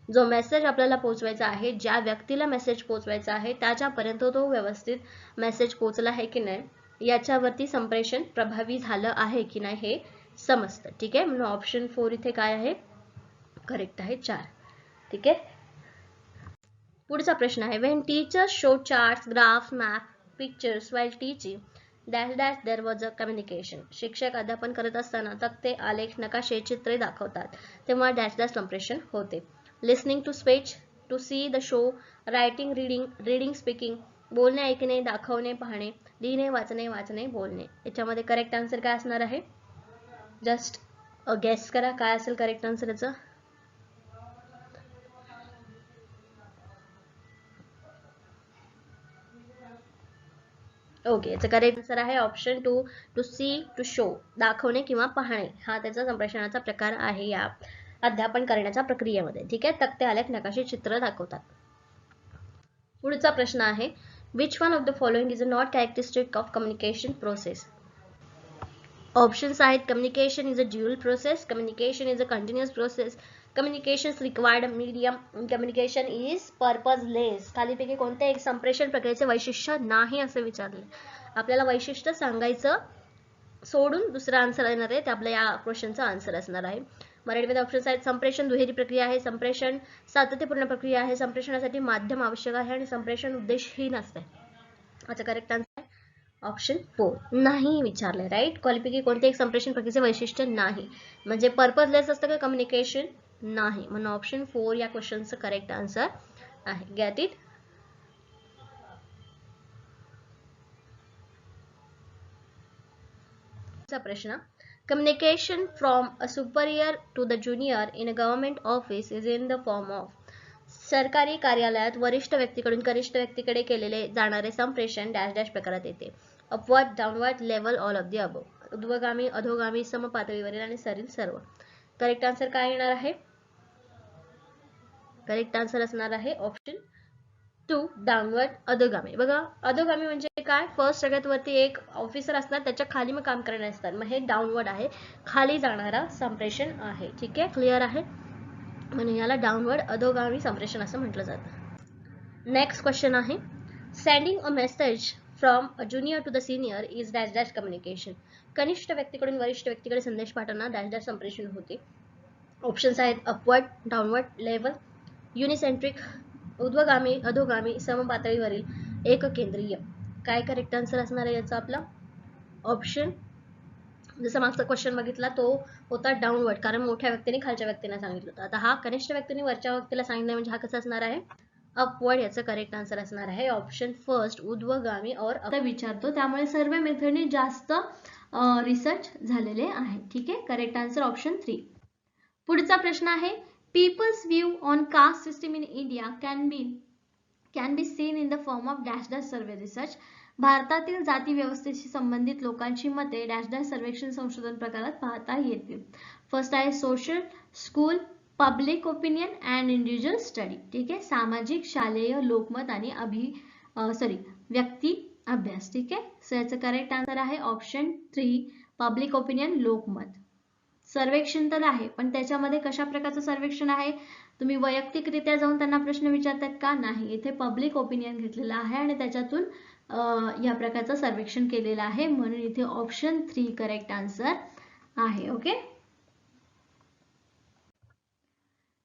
जो मेसेज आपल्याला पोहोचवायचा आहे, ज्या व्यक्तीला मेसेज पोहोचवायचा आहे त्याच्यापर्यंत तो व्यवस्थित मेसेज पोहोचला आहे की नाही याच्यावरती संप्रेषण प्रभावी झालं आहे की नाही हे समजतं. ठीक आहे. म्हणून ऑप्शन 4 इथे काय आहे? करेक्ट आहे 4. ठीक आहे. पुढचा प्रश्न आहे when teachers show charts, graphs, map, pictures while teaching dash dash there was a communication. शिक्षक अध्यापन करत असताना तक्ते, आलेख, नकाशे, चित्रे दाखवतात तेव्हा डॅश डॅश संप्रेषण होते. Listening to speech, to see the show, writing, reading, speaking, बोलणे, ऐकणे, दाखवणे, पाहणे, लिहिणे, वाचणे, वाचणे, बोलणे. याच्यामध्ये करेक्ट आन्सर काय असणार आहे? जस्ट गेस करा काय असेल करेक्ट आन्सर याचं. ओके. याचं करेक्ट आन्सर आहे option 2. To see, to show, दाखवणे किंवा पाहणे हा त्याचा संप्रेषणाचा प्रकार आहे या अध्यापन करण्याच्या प्रक्रियेमध्ये. ठीक आहे. तक्ते, आलेख, नकाशे, चित्र दाखवतात. पुढचा प्रश्न आहे which one of the following is not characteristic of communication process. Options आहेत communication is a dual process, communication is a continuous process, communication required medium, communication is purposeless. खालीपैकी कोणत्या एक संप्रेषण प्रक्रियेचे वैशिष्ट्य नाही असे विचारले. आपल्याला वैशिष्ट्य सांगायचं सोडून दुसरा आन्सर येणार आहे ते आपल्या या क्वेश्चनचा आन्सर असणार आहे. मराठीमध्ये ऑप्शन्स आहेत संप्रेषण दुहेरी प्रक्रिया आहे, संप्रेषण सातत्यपूर्ण प्रक्रिया आहे, संप्रेषणासाठी माध्यम आवश्यक आहे आणि संप्रेषण उद्देशहीन असते. याचा करेक्ट आन्सर आहे ऑप्शन 4. नाही विचारले. राईट. क्वालिफिकेशन कोणते एक संप्रेषण प्रक्रियेचे वैशिष्ट्य नाही म्हणजे पर्पजलेस असतं का कम्युनिकेशन? नाही. म्हणून ऑप्शन 4 या क्वेश्चनचं करेक्ट आन्सर आहे. Get it. प्रश्न communication from a superior to the junior in a government office is in the form of. सरकारी कार्यालयात वरिष्ठ व्यक्तीकडून कनिष्ठ व्यक्तीकडे केलेले जाणारे संप्रेषण डॅश डॅश प्रकारात येते. Upward, downward, level, all of the above. ऊर्ध्वगामी, अधोगामी, समपातळीवरील आणि सरील सर्व. करेक्ट आन्सर काय येणार आहे? करेक्ट आन्सर असणार आहे ऑप्शन 2 डाऊनवर्ड, अधोगामी. बघा अधोगामी म्हणजे काय? फर्स्ट सगळ्यात वरती एक ऑफिसर असणार त्याच्या खाली मग काम करणारे असतात. मग हे डाऊनवर्ड आहे, खाली जाणारा संप्रेषण आहे. ठीक आहे. क्लिअर आहे. म्हणून याला डाऊनवर्ड अधोगामी संप्रेषण असं म्हटलं जातं. नेक्स्ट क्वेश्चन आहे sending a message from a junior to the senior is dash dash communication. कनिष्ठ व्यक्तीकडून वरिष्ठ व्यक्तीकडे संदेश पाठवणं डॅश डॅश संप्रेषण होते. ऑप्शन्स आहेत अपवर्ड, डाऊनवर्ड, लेवल, युनिसेंट्रिक, ऊर्ध्वगामी, अधोगामी, समपातळीवरील, एककेंद्रीय. काय करेक्ट आन्सर असणार आहे याचा आपला? ऑप्शन जसं मागचा क्वेश्चन बघितला तो होता डाऊनवर्ड कारण मोठ्या व्यक्तीने खालच्या व्यक्तीला सांगितलं होतं. आता हा कनिष्ठ व्यक्तीने वरच्या व्यक्तीला सांगितलं म्हणजे हा कसा असणार आहे? अपवर्ड. याचं करेक्ट आन्सर असणार आहे ऑप्शन फर्स्ट ऊर्ध्वगामी और विचारतो त्यामुळे सर्व मेथडने जास्त रिसर्च झालेले आहे. ठीक आहे. Correct answer option 3. पुढचा प्रश्न आहे people's view on caste system in India can be seen in the form of dash dash survey research. भारतातील जाती व्यवस्थेशी संबंधित लोकांची मते डॅश डॅश सर्वेक्षण संशोधन प्रकारात पाहता येतील. फर्स्ट आहे social, school, public opinion and individual study. ठीक आहे. सामाजिक, शालेय, लोकमत आणि व्यक्ती अभ्यास. ठीक आहे. सो याचं करेक्ट आन्सर आहे ऑप्शन 3 पब्लिक ओपिनियन, लोकमत. सर्वेक्षण तर आहे, पण त्याच्यामध्ये कशा प्रकारचं सर्वेक्षण आहे? तुम्ही वैयक्तिकरित्या जाऊन त्यांना प्रश्न विचारतात का? नाही. इथे पब्लिक ओपिनियन घेतलेलं आहे आणि त्याच्यातून या प्रकारचं सर्वेक्षण केलेलं आहे, म्हणून इथे ऑप्शन 3 करेक्ट आन्सर आहे. ओके.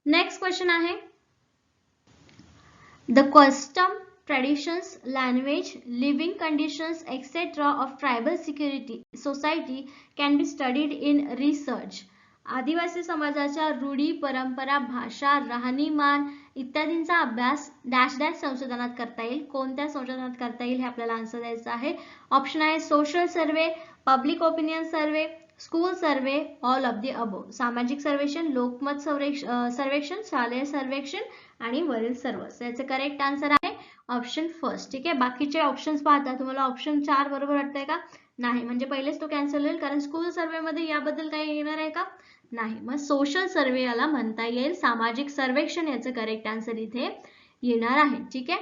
नेक्स्ट क्वेश्चन आहे, the custom, traditions, language, living conditions, etc. of tribal society can be studied in research. आदिवासी समाजाच्या रूढी, परंपरा, भाषा, राहणीमान इत्यादींचा अभ्यास डॅश डॅश संशोधनात करता येईल. कोणत्या संशोधनात करता येईल हे आपल्याला आन्सर द्यायचं आहे. ऑप्शन आहे social survey, public opinion survey, school survey, all of the above. सामाजिक सर्वेक्षण, लोकमत सर्वेक्षण, शालेय सर्वेक्षण आणि वरील सर्व. याचे करेक्ट आन्सर आहे ऑप्शन फर्स्ट. ठीक आहे. बाकीचे ऑप्शन्स पाहता तुम्हाला ऑप्शन 4 बरोबर वाटतंय का? नाही. म्हणजे पहिलेच तो कॅन्सल होईल, कारण स्कूल सर्वे मध्ये याबद्दल काही येणार आहे का? नाही. मग सोशल सर्वे याला म्हणता येईल. सामाजिक सर्वेक्षण याचं करेक्ट आन्सर इथे येणार आहे. ठीक आहे.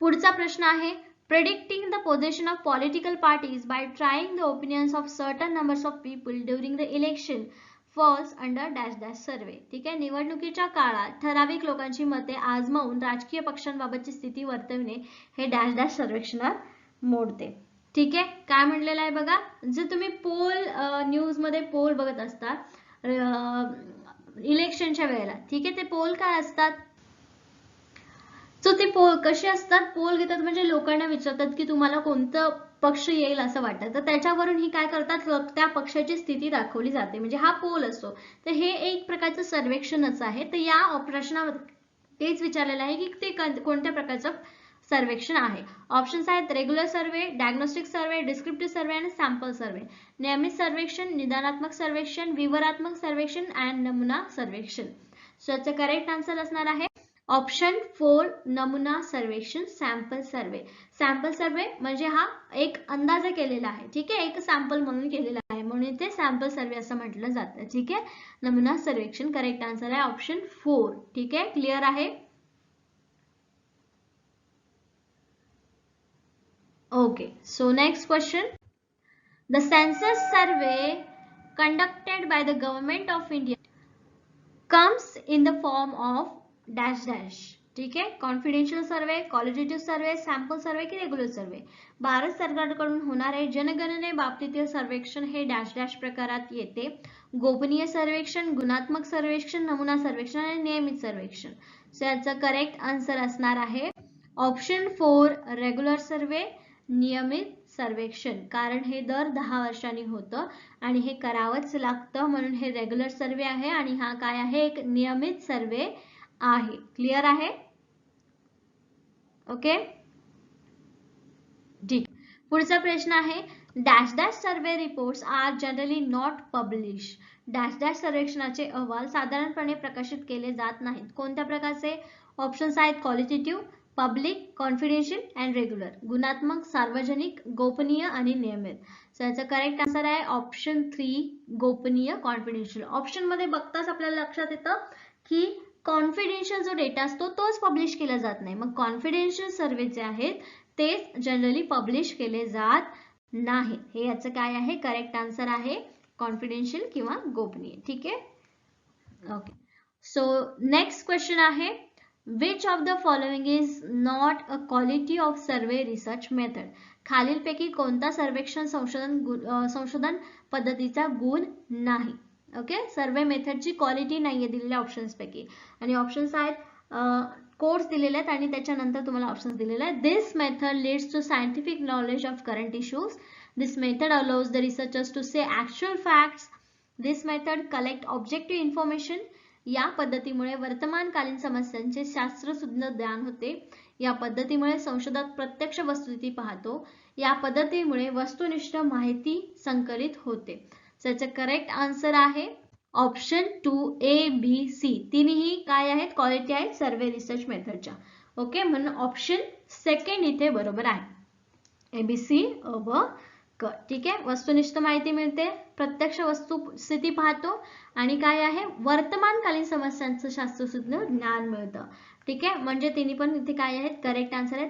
पुढचा प्रश्न आहे, predicting the position of political parties by trying the opinions of certain numbers of people during the election falls under dash dash survey. ठीक आहे. निवडणुकीच्या काळात ठराविक लोकांची मते आजमावून राजकीय पक्षांबाबतची स्थिती वर्तविणे हे डॅश डॅश सर्वेक्षणात मोडते. ठीक आहे. काय म्हटलेलं आहे बघा, जे तुम्ही पोल न्यूज मध्ये पोल बघत असतात इलेक्शनच्या वेळेला, ठीक आहे, ते पोल काय असतात? सो ते पोल कसे असतात? पोल घेतात म्हणजे लोकांना विचारतात की तुम्हाला कोणतं पक्ष येईल असं वाटतं, तर त्याच्यावरून ही काय करतात, त्या पक्षाची स्थिती दाखवली जाते, म्हणजे हा पोल असतो. तर हे एक प्रकारचं सर्वेक्षणच आहे. तर या प्रश्नामध्ये तेच विचारलेलं आहे की ते कोणत्या प्रकारचं सर्वेक्षण आहे. ऑप्शन्स आहेत रेग्युलर सर्वे, डायग्नोस्टिक सर्वे, डिस्क्रिप्टिव्ह सर्वे आणि सॅम्पल सर्वे. नियमित सर्वेक्षण, निदानात्मक सर्वेक्षण, विवरात्मक सर्वेक्षण आणि नमुना सर्वेक्षण. सो याचं करेक्ट आन्सर असणार आहे ऑप्शन 4 नमुना सर्वेक्षण, सॅम्पल सर्वे. सॅम्पल सर्वे म्हणजे हा एक अंदाजे केलेला आहे. ठीक आहे. एक सॅम्पल म्हणून केलेला आहे, म्हणून ते सॅम्पल सर्वे असं म्हटलं जातं. ठीक आहे. नमुना सर्वेक्षण करेक्ट आन्सर आहे ऑप्शन 4. ठीक आहे. क्लिअर आहे? Okay, so next question. The census survey conducted by the government of India comes in the form of dash dash. ठीक आहे. कॉन्फिडेन्शियल सर्वे, क्वालिटेटिव्ह सर्वे, सॅम्पल सर्वे की रेग्युलर सर्वे. भारत सरकारकडून होणारे जनगणने बाबतीतील सर्वेक्षण हे डॅश डॅश प्रकारात येते. गोपनीय सर्वेक्षण, गुणात्मक सर्वेक्षण, नमुना सर्वेक्षण आणि नियमित सर्वेक्षण. सो याचा करेक्ट आन्सर असणार आहे ऑप्शन 4 रेग्युलर सर्वे, नियमित सर्वेक्षण. कारण हे दर 10 वर्षांनी होतं आणि हे करावंच लागतं, म्हणून हे रेग्युलर सर्वे आहे आणि हा काय आहे, एक नियमित सर्वे आहे. क्लिअर आहे? ओके. ठीक. पुढचा प्रश्न आहे, dash dash survey reports are generally not publish. Dash dash सर्वेक्षणाचे अहवाल साधारणपणे प्रकाशित केले जात नाहीत. कोणत्या प्रकारचे? ऑप्शन्स आहेत qualitative, public, confidential and regular. गुणात्मक, सार्वजनिक, गोपनीय आणि नियमित. सो याचा करेक्ट आन्सर आहे ऑप्शन 3 गोपनीय, कॉन्फिडेन्शियल. ऑप्शन मध्ये बघताच आपल्याला लक्षात येतं की कॉन्फिडेन्शियल जो डेटा असतो तोच पब्लिश केला जात नाही. मग कॉन्फिडेन्शियल सर्वे जे आहेत तेच जनरली पब्लिश केले जात नाही. हे याचं काय आहे, करेक्ट आन्सर आहे कॉन्फिडेन्शियल किंवा गोपनीय. ठीक आहे. ओके. सो नेक्स्ट क्वेश्चन आहे, which of the following is not a quality of survey research method. खालीलपैकी कोणता सर्वेक्षण संशोधन पद्धतीचा गुण नाही. ओके. सर्वे मेथडची क्वालिटी नाहीये दिलेल्या ऑप्शन्स पैकी. आणि ऑप्शन्स आहेत कोर्स दिलेले आहेत आणि त्याच्यानंतर तुम्हाला ऑप्शन्स दिलेले आहेत. This method leads to scientific knowledge of current issues. This method allows the researchers to say actual facts. This method collect objective information. या पद्धतीमुळे वर्तमानकालीन समस्यांचे शास्त्रशुद्ध ज्ञान होते. या पद्धतीमुळे संशोधक प्रत्यक्ष वस्तुस्थिती पाहतो. या पद्धतीमुळे वस्तुनिष्ठ माहिती संकलित होते. त्याचे करेक्ट आन्सर आहे ऑप्शन 2 ए बी सी. तिन्ही काय आहेत, क्वालिटी आहेत सर्वे रिसर्च मेथडच्या. ओके. म्हणून ऑप्शन सेकंड इथे बरोबर आहे. एबीसी व क. ठीक आहे. वस्तुनिष्ठ माहिती मिळते, प्रत्यक्ष वस्तुस्थिती पाहतो आणि काय आहे, वर्तमानकालीन समस्यांचं शास्त्रशुद्ध ज्ञान मिळतं. ठीक आहे. म्हणजे तिन्ही पण इथे काय आहेत, करेक्ट आन्सर आहेत.